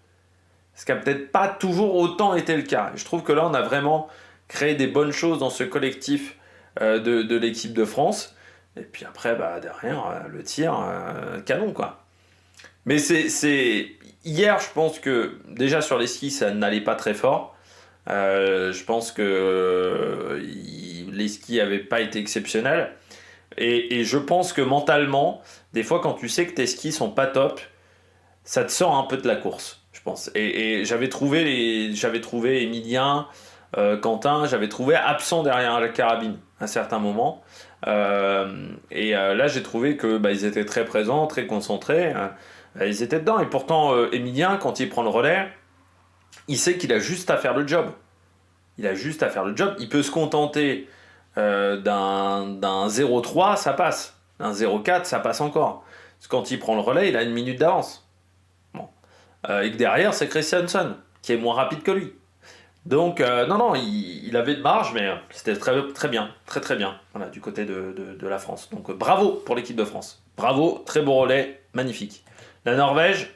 A: Ce qui n'a peut-être pas toujours autant été le cas. Et je trouve que là, on a vraiment créé des bonnes choses dans ce collectif de l'équipe de France. Et puis après, derrière, le tir, canon, quoi. Mais Hier, je pense que déjà sur les skis, ça n'allait pas très fort. Je pense que les skis n'avaient pas été exceptionnels. Et je pense que mentalement, des fois, quand tu sais que tes skis sont pas top, ça te sort un peu de la course, je pense. Et j'avais trouvé Emilien, Quentin, j'avais trouvé absent derrière la carabine à un certain moment. Là, j'ai trouvé que ils étaient très présents, très concentrés. Ils étaient dedans. Et pourtant, Emilien, quand il prend le relais, il sait qu'il a juste à faire le job. Il a juste à faire le job. Il peut se contenter d'un 0,3, ça passe. D'un 0,4, ça passe encore. Parce que quand il prend le relais, il a 1 minute d'avance. Bon. Et que derrière, c'est Christiansen, qui est moins rapide que lui. Donc, non, il avait de marge, mais c'était très, très bien, très très bien, voilà, du côté de la France. Donc, bravo pour l'équipe de France. Bravo, très beau relais, magnifique. La Norvège,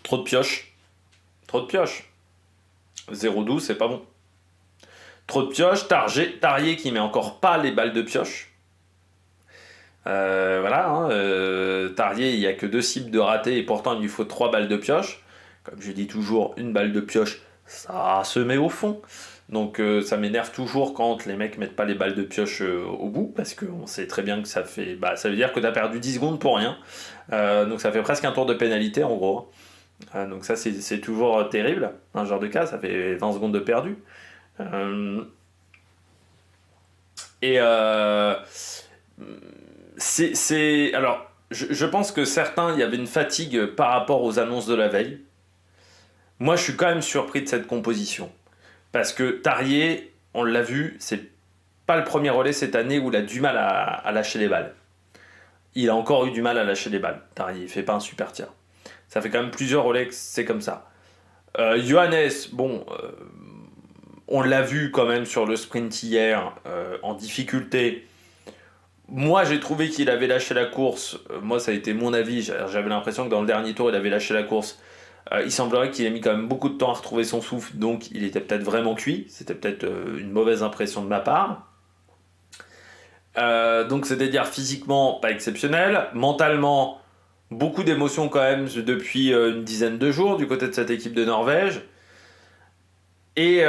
A: trop de pioches. Trop de pioches. 0,12, c'est pas bon. Trop de pioches, Tarier qui met encore pas les balles de pioche. Voilà, hein, Tarier, il n'y a que 2 cibles de raté et pourtant il lui faut 3 balles de pioche. Comme je dis toujours, une balle de pioche, ça se met au fond. Donc ça m'énerve toujours quand les mecs mettent pas les balles de pioche au bout, parce qu'on sait très bien que ça veut dire que tu as perdu 10 secondes pour rien. Donc ça fait presque un tour de pénalité en gros. Donc ça c'est toujours terrible, un genre de cas, ça fait 20 secondes de perdu. Alors, je pense que certains, il y avait une fatigue par rapport aux annonces de la veille. Moi, je suis quand même surpris de cette composition. Parce que Tarier, on l'a vu, c'est pas le premier relais cette année où il a du mal à lâcher les balles. Il a encore eu du mal à lâcher les balles. Tarier, il fait pas un super tir. Ça fait quand même plusieurs relais que c'est comme ça. Johannes, on l'a vu quand même sur le sprint hier, en difficulté. Moi, j'ai trouvé qu'il avait lâché la course. Moi, ça a été mon avis. J'avais l'impression que dans le dernier tour, il avait lâché la course Il semblerait qu'il ait mis quand même beaucoup de temps à retrouver son souffle, donc il était peut-être vraiment cuit. C'était peut-être une mauvaise impression de ma part. Donc c'est-à-dire physiquement pas exceptionnel, mentalement beaucoup d'émotions quand même depuis une dizaine de jours du côté de cette équipe de Norvège. Et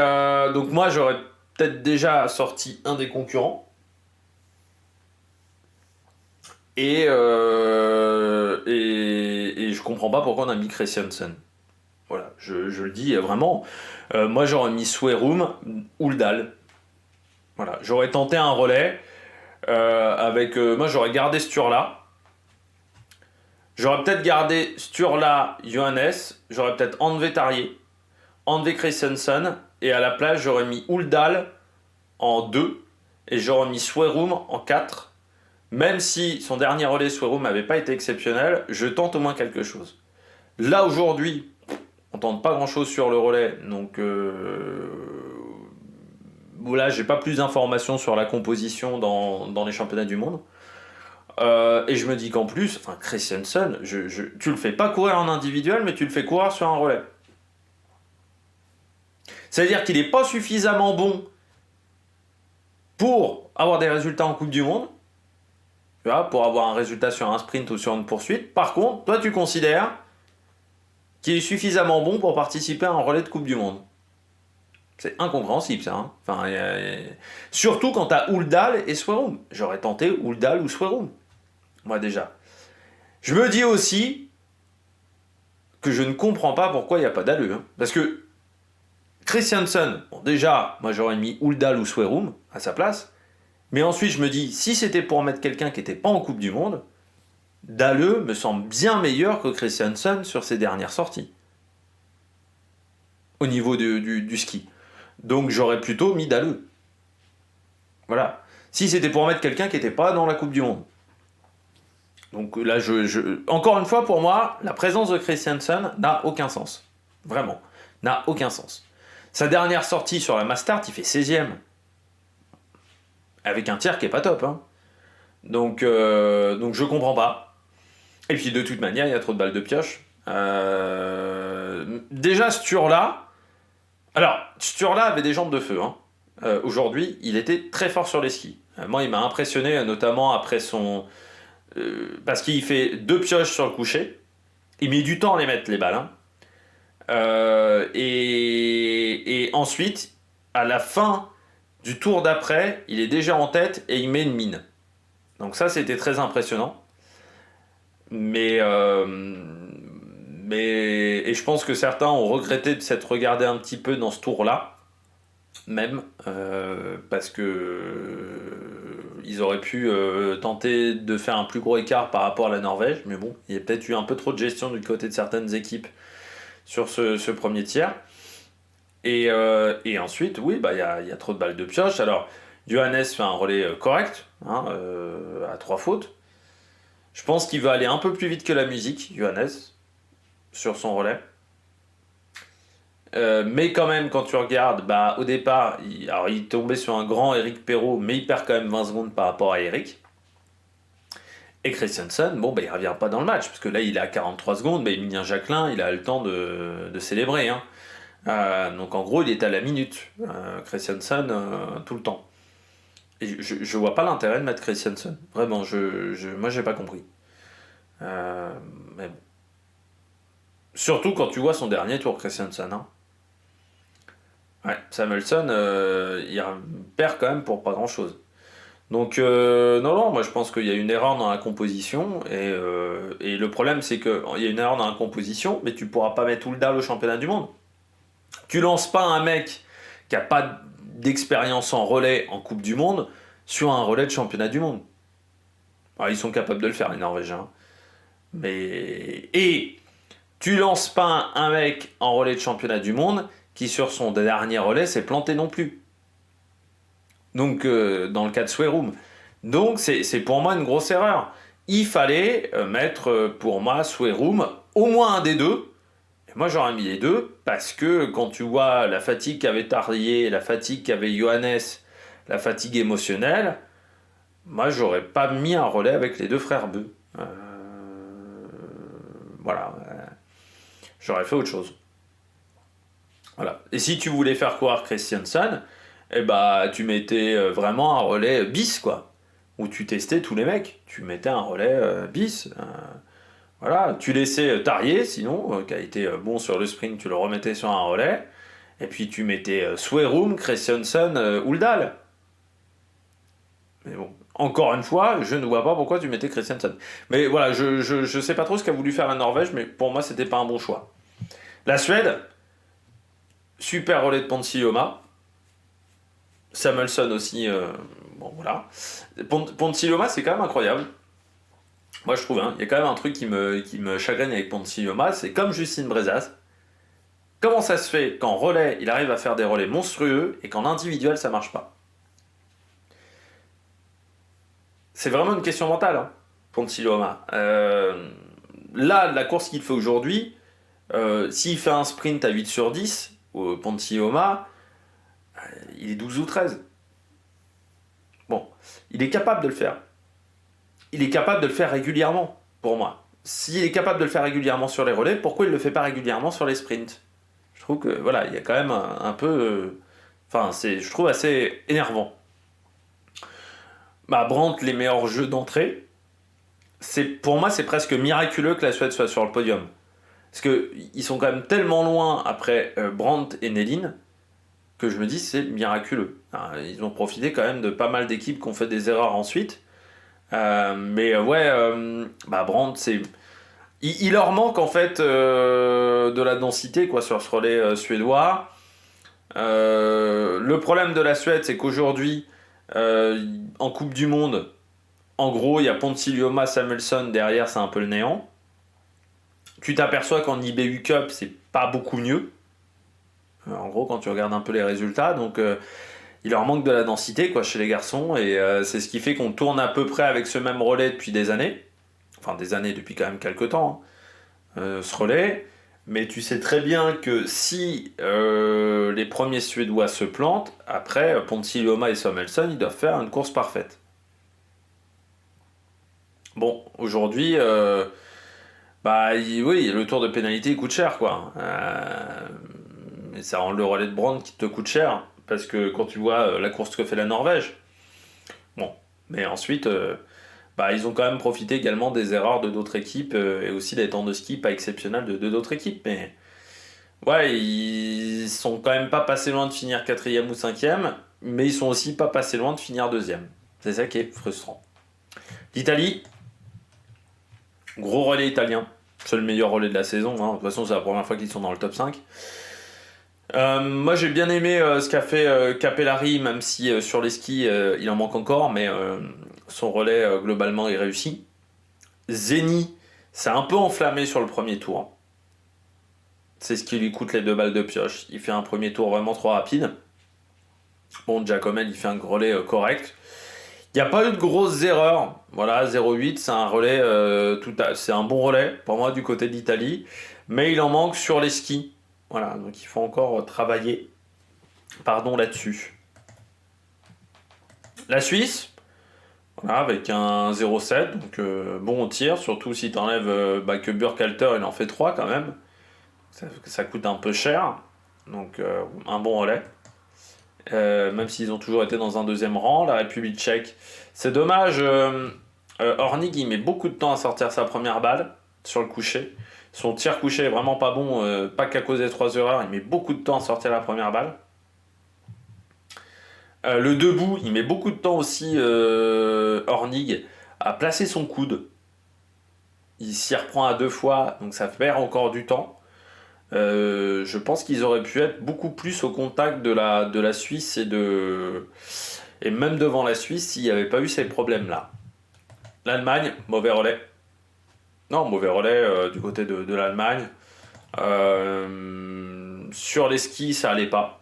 A: donc moi j'aurais peut-être déjà sorti un des concurrents. Et je comprends pas pourquoi on a mis Christiansen. Voilà, je le dis vraiment. Moi j'aurais mis Swerum ou Ldal. Voilà, j'aurais tenté un relais avec. Moi j'aurais gardé Sturla. J'aurais peut-être gardé Sturla, Johannes. J'aurais peut-être enlevé Tarier, enlevé Christensen. Et à la place j'aurais mis Uldal en 2. Et j'aurais mis Swerum en 4. Même si son dernier relais Swerum n'avait pas été exceptionnel, je tente au moins quelque chose. Là aujourd'hui, on tente pas grand chose sur le relais, donc voilà, j'ai pas plus d'informations sur la composition dans les championnats du monde. Et je me dis qu'en plus, enfin Christensen, tu le fais pas courir en individuel, mais tu le fais courir sur un relais. C'est-à-dire qu'il n'est pas suffisamment bon pour avoir des résultats en Coupe du Monde, tu vois, pour avoir un résultat sur un sprint ou sur une poursuite. Par contre, toi tu considères qu'il est suffisamment bon pour participer à un relais de Coupe du Monde. C'est incompréhensible ça. Hein. Enfin, surtout quand t'as Uldal et Swerum. J'aurais tenté Uldal ou Swerum. Moi déjà. Je me dis aussi que je ne comprends pas pourquoi il n'y a pas d'alleux. Hein. Parce que Christiansen, bon déjà, moi j'aurais mis Uldal ou Swerum à sa place. Mais ensuite je me dis, si c'était pour mettre quelqu'un qui n'était pas en Coupe du Monde, Dalleux me semble bien meilleur que Christiansen sur ses dernières sorties. Au niveau du ski. Donc j'aurais plutôt mis Dalleux. Voilà. Si c'était pour mettre quelqu'un qui n'était pas dans la Coupe du Monde. Donc là, encore une fois, pour moi, la présence de Christiansen n'a aucun sens. Vraiment. N'a aucun sens. Sa dernière sortie sur la Mastart, il fait 16ème. Avec un tir qui est pas top. Hein. Donc je comprends pas. Et puis de toute manière, il y a trop de balles de pioche. Déjà, Sturla. Alors, Sturla avait des jambes de feu. Hein. Aujourd'hui, il était très fort sur les skis. Moi, il m'a impressionné, notamment après son. Parce qu'il fait 2 pioches sur le coucher. Il met du temps à les mettre, les balles. Hein. Et ensuite, à la fin du tour d'après, il est déjà en tête et il met une mine. Donc ça, c'était très impressionnant. Et je pense que certains ont regretté de s'être regardés un petit peu dans ce tour-là, même, parce que ils auraient pu tenter de faire un plus gros écart par rapport à la Norvège, mais bon, il y a peut-être eu un peu trop de gestion du côté de certaines équipes sur ce premier tiers. Et ensuite, oui, bah, il y a trop de balles de pioche. Alors, Johannes fait un relais correct, hein, à 3 fautes. Je pense qu'il va aller un peu plus vite que la musique, Johannes, sur son relais. Mais quand même, quand tu regardes, bah, au départ, il tombait sur un grand Eric Perrault, mais il perd quand même 20 secondes par rapport à Eric. Et Christiansen, bon, bah, il revient pas dans le match, parce que là, il est à 43 secondes, bah, Emilien Jacquelin, il a le temps de célébrer. Hein. Donc en gros, il est à la minute, Christiansen, tout le temps. Et je vois pas l'intérêt de mettre Christiansen. Vraiment, moi, j'ai pas compris. Mais bon. Surtout quand tu vois son dernier tour, Christiansen. Hein. Ouais, Samuelsson, il perd quand même pour pas grand chose. Donc, non, moi je pense qu'il y a une erreur dans la composition. Et le problème, c'est qu'il y a une erreur dans la composition, mais tu pourras pas mettre Uldal au championnat du monde. Tu lances pas un mec qui a pas d'expérience en relais en Coupe du Monde sur un relais de championnat du monde. Alors, ils sont capables de le faire, les Norvégiens. Et tu lances pas un mec en relais de championnat du monde qui sur son dernier relais s'est planté non plus. Donc dans le cas de Swerum. Donc c'est pour moi une grosse erreur. Il fallait mettre pour moi Swerum au moins un des deux. Et moi j'aurais mis les deux parce que quand tu vois la fatigue qu'avait Tarier, la fatigue qu'avait Johannes, la fatigue émotionnelle, moi j'aurais pas mis un relais avec les deux frères Beu. Voilà. j'aurais fait autre chose. Voilà. Et si tu voulais faire courir Christensen, eh bah, tu mettais vraiment un relais bis, quoi. Où tu testais tous les mecs. Tu mettais un relais bis. Voilà. Tu laissais Tarier, sinon, qui a été bon sur le sprint, tu le remettais sur un relais. Et puis tu mettais Swerum, Christensen, Uldal. Mais bon, encore une fois, je ne vois pas pourquoi tu mettais Christensen. Mais voilà, je sais pas trop ce qu'a voulu faire la Norvège, mais pour moi, c'était pas un bon choix. La Suède, super relais de Ponsiluoma. Samuelsson aussi, bon voilà. Ponsiluoma, c'est quand même incroyable. Moi, je trouve, hein, il y a quand même un truc qui me chagrine avec Ponsiluoma, c'est comme Justine Brezaz. Comment ça se fait qu'en relais, il arrive à faire des relais monstrueux et qu'en individuel, ça marche pas? C'est vraiment une question mentale, hein, Ponsiluoma. Là, la course qu'il fait aujourd'hui, s'il fait un sprint à 8 sur 10, Ponsiluoma, il est 12 ou 13. Bon, il est capable de le faire. Il est capable de le faire régulièrement, pour moi. S'il est capable de le faire régulièrement sur les relais, pourquoi il ne le fait pas régulièrement sur les sprints? Je trouve que, voilà, il y a quand même un peu... Enfin, je trouve assez énervant. Bah, Brandt, les meilleurs jeux d'entrée, pour moi, c'est presque miraculeux que la Suède soit sur le podium. Parce qu'ils sont quand même tellement loin après Brandt et Nellin, que je me dis c'est miraculeux. Ils ont profité quand même de pas mal d'équipes qui ont fait des erreurs ensuite. Bah Brandt, il leur manque en fait de la densité quoi, sur ce relais suédois. Le problème de la Suède, c'est qu'aujourd'hui, en Coupe du Monde, en gros, il y a Ponsiluoma, Samuelsson, derrière, c'est un peu le néant. Tu t'aperçois qu'en IBU Cup, c'est pas beaucoup mieux. En gros, quand tu regardes un peu les résultats, donc il leur manque de la densité quoi, chez les garçons, et c'est ce qui fait qu'on tourne à peu près avec ce même relais depuis des années. Enfin, des années, depuis quand même quelques temps, hein, ce relais. Mais tu sais très bien que si les premiers Suédois se plantent, après, Ponsiluoma et Samuelsson, ils doivent faire une course parfaite. Bon, aujourd'hui, oui, le tour de pénalité il coûte cher, quoi. Et ça rend le relais de Brandt qui te coûte cher, parce que quand tu vois la course que fait la Norvège, bon, mais ensuite, ils ont quand même profité également des erreurs de d'autres équipes et aussi des temps de ski pas exceptionnels de d'autres équipes, mais ouais, ils sont quand même pas passés loin de finir quatrième ou cinquième, mais ils sont aussi pas passés loin de finir deuxième. C'est ça qui est frustrant. L'Italie, gros relais italien, c'est le meilleur relais de la saison, hein. De toute façon c'est la première fois qu'ils sont dans le top 5. Moi j'ai bien aimé ce qu'a fait Capellari, même si sur les skis il en manque encore, mais son relais globalement est réussi. Zeni s'est un peu enflammé sur le premier tour. C'est ce qui lui coûte les 2 balles de pioche. Il fait un premier tour vraiment trop rapide. Bon, Giacomel il fait un relais correct. Il n'y a pas eu de grosses erreurs. Voilà, 0,8 c'est un relais, c'est un bon relais pour moi du côté d'Italie, mais il en manque sur les skis. Voilà, donc il faut encore travailler là-dessus. La Suisse, voilà, avec un 0,7, donc bon au tir, surtout si tu enlèves que Burkhalter il en fait 3 quand même. Ça coûte un peu cher, donc un bon relais. Même s'ils ont toujours été dans un deuxième rang. La République tchèque, c'est dommage. Hornig, il met beaucoup de temps à sortir sa première balle sur le coucher. Son tir couché est vraiment pas bon, pas qu'à cause des 3 erreurs, il met beaucoup de temps à sortir la première balle. Le debout, il met beaucoup de temps aussi, Hornig, à placer son coude. Il s'y reprend à 2 fois, donc ça perd encore du temps. Je pense qu'ils auraient pu être beaucoup plus au contact de la Suisse et même devant la Suisse s'il n'y avait pas eu ces problèmes-là. L'Allemagne, mauvais relais. Non, mauvais relais du côté de l'Allemagne. Sur les skis, ça allait pas.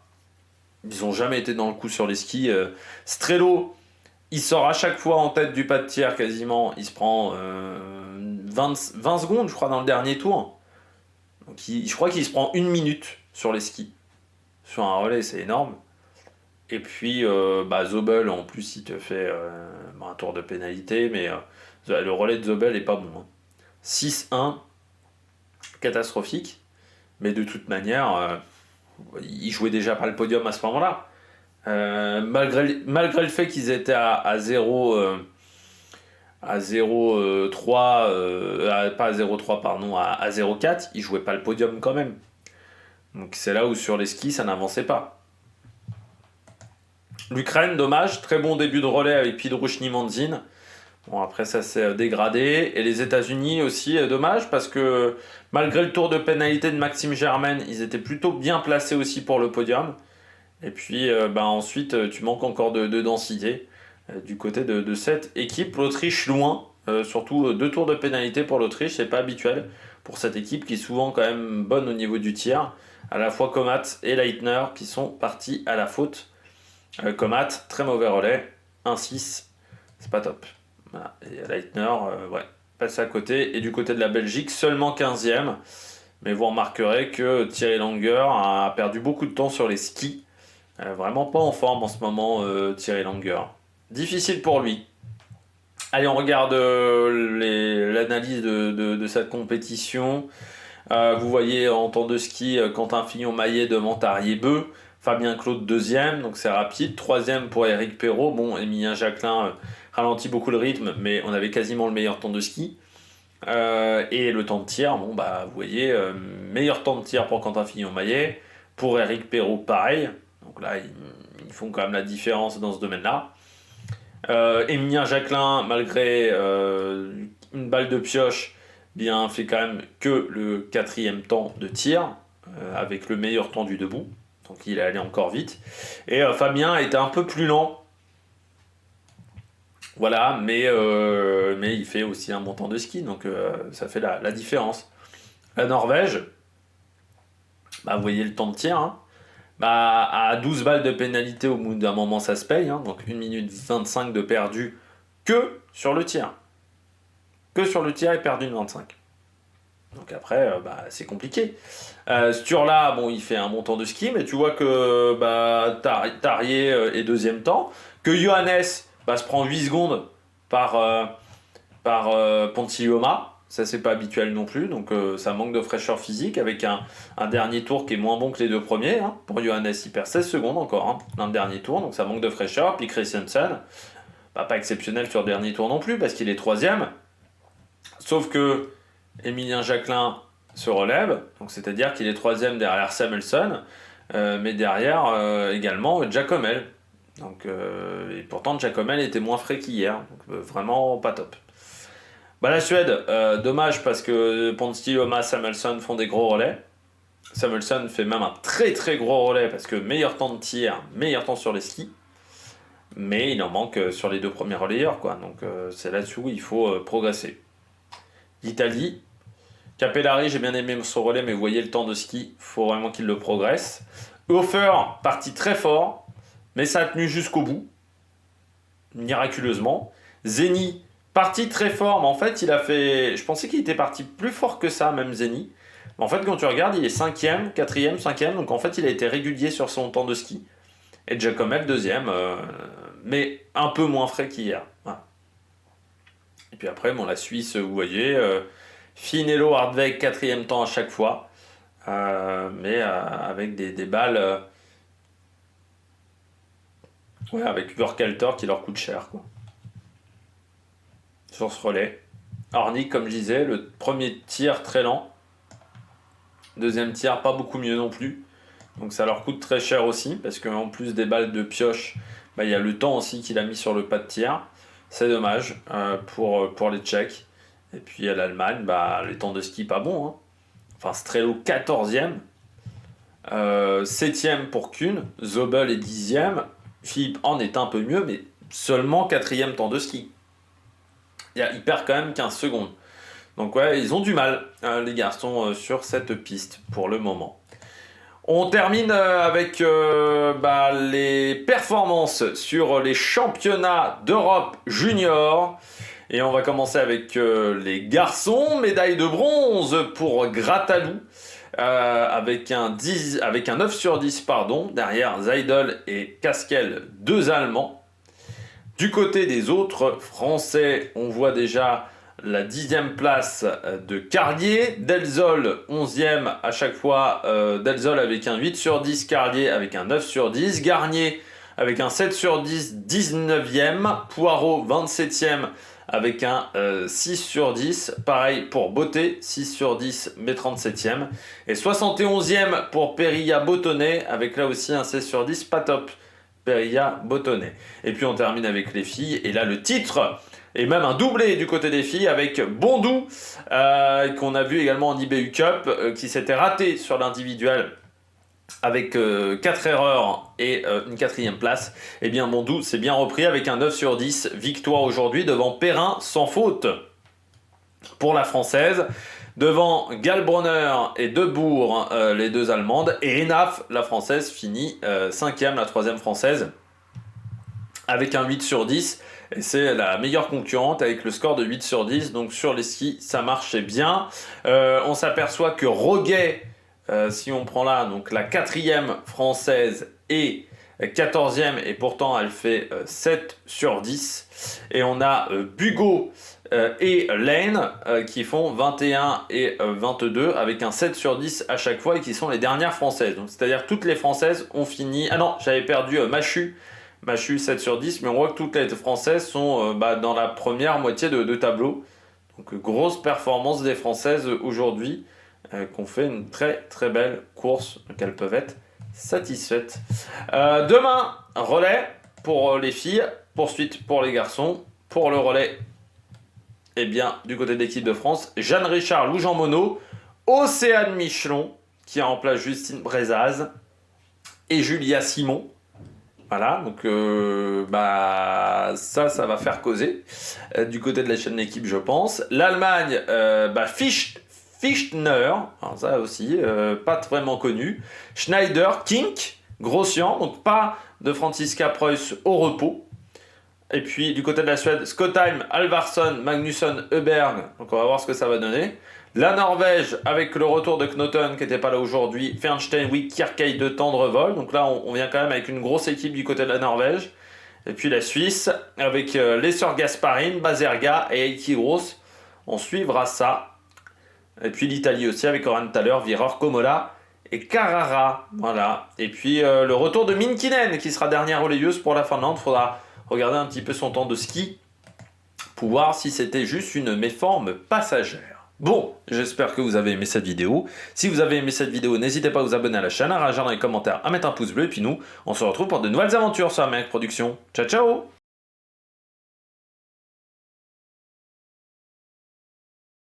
A: Ils n'ont jamais été dans le coup sur les skis. Strello, il sort à chaque fois en tête du pas de tir quasiment. Il se prend 20 secondes, je crois, dans le dernier tour. Donc, je crois qu'il se prend 1 minute sur les skis. Sur un relais, c'est énorme. Et puis, Zobel, en plus, il te fait un tour de pénalité, mais le relais de Zobel est pas bon, hein. 6-1, catastrophique. Mais de toute manière, ils jouaient déjà pas le podium à ce moment-là. Malgré le fait qu'ils étaient à 0, à 0,3, pas à 0,3, pardon, à 0,4, ils jouaient pas le podium quand même. Donc c'est là où sur les skis, ça n'avançait pas. L'Ukraine, dommage, très bon début de relais avec Pidrushny Mandzin. Bon, après ça s'est dégradé. Et les États-Unis aussi, dommage, parce que malgré le tour de pénalité de Maxime Germain, ils étaient plutôt bien placés aussi pour le podium. Et puis ensuite, tu manques encore de densité du côté de cette équipe. L'Autriche loin, surtout 2 tours de pénalité pour l'Autriche, c'est pas habituel pour cette équipe qui est souvent quand même bonne au niveau du tir. À la fois Komat et Leitner qui sont partis à la faute. Komat, très mauvais relais, 1-6, c'est pas top. Voilà. Et Leitner, passe à côté. Et du côté de la Belgique, seulement 15e. Mais vous remarquerez que Thierry Langer a perdu beaucoup de temps sur les skis. Vraiment pas en forme en ce moment, Thierry Langer. Difficile pour lui. Allez, on regarde l'analyse de cette compétition. Vous voyez en temps de ski, Quentin Fillon-Maillet devant Tarier-Beu. Fabien Claude deuxième, donc c'est rapide. Troisième pour Éric Perrault. Bon, Émilien Jacquelin ralentit beaucoup le rythme, mais on avait quasiment le meilleur temps de ski. Et le temps de tir, bon bah vous voyez, meilleur temps de tir pour Quentin Fillon-Maillet. Pour Éric Perrault, pareil. Donc là, ils font quand même la différence dans ce domaine-là. Émilien Jacquelin, malgré une balle de pioche, bien fait quand même que le 4e temps de tir, avec le meilleur temps du debout. Donc il est allé encore vite. Et Fabien était un peu plus lent. Voilà, mais il fait aussi un bon temps de ski, donc ça fait la différence. La Norvège, vous voyez le temps de tir, hein. À 12 balles de pénalité au bout d'un moment ça se paye, hein. Donc 1 minute 25 de perdu que sur le tir. Que sur le tir et perdu une 25. Donc après, c'est compliqué. Sturla, bon, il fait un bon temps de ski, mais tu vois que Tarier est deuxième temps, que Johannes se prend 8 secondes par Pontiglioma. Ça, c'est pas habituel non plus, donc ça manque de fraîcheur physique avec un dernier tour qui est moins bon que les 2 premiers. Hein. Pour Johannes, il perd 16 secondes encore dans le dernier tour, donc ça manque de fraîcheur. Puis Christensen, pas exceptionnel sur le dernier tour non plus, parce qu'il est 3e. Sauf que Émilien Jacquelin se relève, donc c'est-à-dire qu'il est 3e derrière Samuelsson, mais derrière également Jacomel. Donc, et pourtant Jacomel était moins frais qu'hier, donc vraiment pas top. La Suède, dommage parce que Pontiglioma, Samuelsson font des gros relais. Samuelsson fait même un très très gros relais parce que meilleur temps de tir, meilleur temps sur les skis. Mais il en manque sur les 2 premiers relayeurs, quoi. Donc c'est là-dessus où il faut progresser. L'Italie, Capellari, j'ai bien aimé son relais, mais vous voyez le temps de ski, il faut vraiment qu'il le progresse. Hofer, parti très fort, mais ça a tenu jusqu'au bout, miraculeusement. Zeni, parti très fort, mais en fait, il a fait. Je pensais qu'il était parti plus fort que ça, même Zeni. Mais en fait, quand tu regardes, il est 5e, 4e, 5e, donc en fait, il a été régulier sur son temps de ski. Et Jacomel, 2e, mais un peu moins frais qu'hier. Voilà. Et puis après, la Suisse, vous voyez, Finello, Hardweg, 4e temps à chaque fois, mais avec des balles. Avec Burkhalter qui leur coûte cher, quoi. Sur ce relais. Hornig, comme je disais, le premier tir très lent. Deuxième tir, pas beaucoup mieux non plus. Donc ça leur coûte très cher aussi, parce qu'en plus des balles de pioche, il y a le temps aussi qu'il a mis sur le pas de tir. C'est dommage pour les Tchèques. Et puis à l'Allemagne, les temps de ski pas bons. Hein. Enfin, Strelo 14e. 7e pour Kuhn. Zobel est 10e. Philippe Horn est un peu mieux, mais seulement 4e temps de ski. Il perd quand même 15 secondes. Donc ils ont du mal, les garçons, sur cette piste pour le moment. On termine avec les performances sur les championnats d'Europe junior. Et on va commencer avec les garçons. Médaille de bronze pour Gratalou. Avec un 9 sur 10, derrière Zeidel et Kaskel, 2 Allemands. Du côté des autres Français, on voit déjà la 10e place de Carlier, Delzol 11e à chaque fois, Delzol avec un 8 sur 10, Carlier avec un 9 sur 10, Garnier avec un 7 sur 10, 19e, Poirot 27e avec un 6 sur 10, pareil pour Beauté, 6 sur 10 mais 37e, et 71e pour Perilla Bottonnet avec là aussi un 16 sur 10, pas top, Perilla Bottonnet. Et puis on termine avec les filles, et là le titre, et même un doublé du côté des filles avec Bondou, qu'on a vu également en IBU Cup, qui s'était raté sur l'individuel avec 4 erreurs et une 4e place. Et bien Bondou s'est bien repris avec un 9 sur 10, victoire aujourd'hui devant Perrin sans faute pour la française, devant Galbronner et Debourg, les deux allemandes, et Enaf, la française, finit 5e, la 3e française, avec un 8 sur 10, et c'est la meilleure concurrente avec le score de 8 sur 10, donc sur les skis ça marchait bien. On s'aperçoit que Roguet, si on prend là, donc la 4e française et 14e, et pourtant elle fait 7 sur 10, et on a Bugot et Lane qui font 21 et 22 avec un 7 sur 10 à chaque fois, et qui sont les dernières françaises. Donc c'est-à-dire toutes les françaises ont fini... Ah non, j'avais perdu Machu 7 sur 10, mais on voit que toutes les françaises sont dans la première moitié de tableau. Donc grosse performance des françaises aujourd'hui, qui ont fait une très très belle course, donc elles peuvent être satisfaites. Demain, relais pour les filles, poursuite pour les garçons. Pour le relais, eh bien, du côté de l'équipe de France, Jeanne Richard, Lou Jean Monod, Océane Michelon, qui remplace Justine Brezaz, et Julia Simon. Voilà, donc ça va faire causer du côté de la chaîne d'équipe, je pense. L'Allemagne, Fichtner, alors ça aussi, pas vraiment connu. Schneider, Kink, Grossian, donc pas de Franziska Preuss au repos. Et puis du côté de la Suède, Skottheim, Alvarsson, Magnusson, Heuberg, donc on va voir ce que ça va donner. La Norvège, avec le retour de Knoten qui n'était pas là aujourd'hui, Fernstein, Wick, Kierkegaard, de Tendrevol, donc là on vient quand même avec une grosse équipe du côté de la Norvège. Et puis la Suisse, avec les sœurs Gasparin, Bazerga et Heikki Gross, on suivra ça. Et puis l'Italie aussi avec Oran Thaler, Vireur, Komola et Carrara, voilà. Et puis le retour de Minkinen qui sera dernière relayeuse pour la Finlande. Faudra regarder un petit peu son temps de ski pour voir si c'était juste une méforme passagère. Bon, j'espère que vous avez aimé cette vidéo. Si vous avez aimé cette vidéo, n'hésitez pas à vous abonner à la chaîne, à réagir dans les commentaires, à mettre un pouce bleu. Et puis nous, on se retrouve pour de nouvelles aventures sur Amérique Production. Ciao, ciao!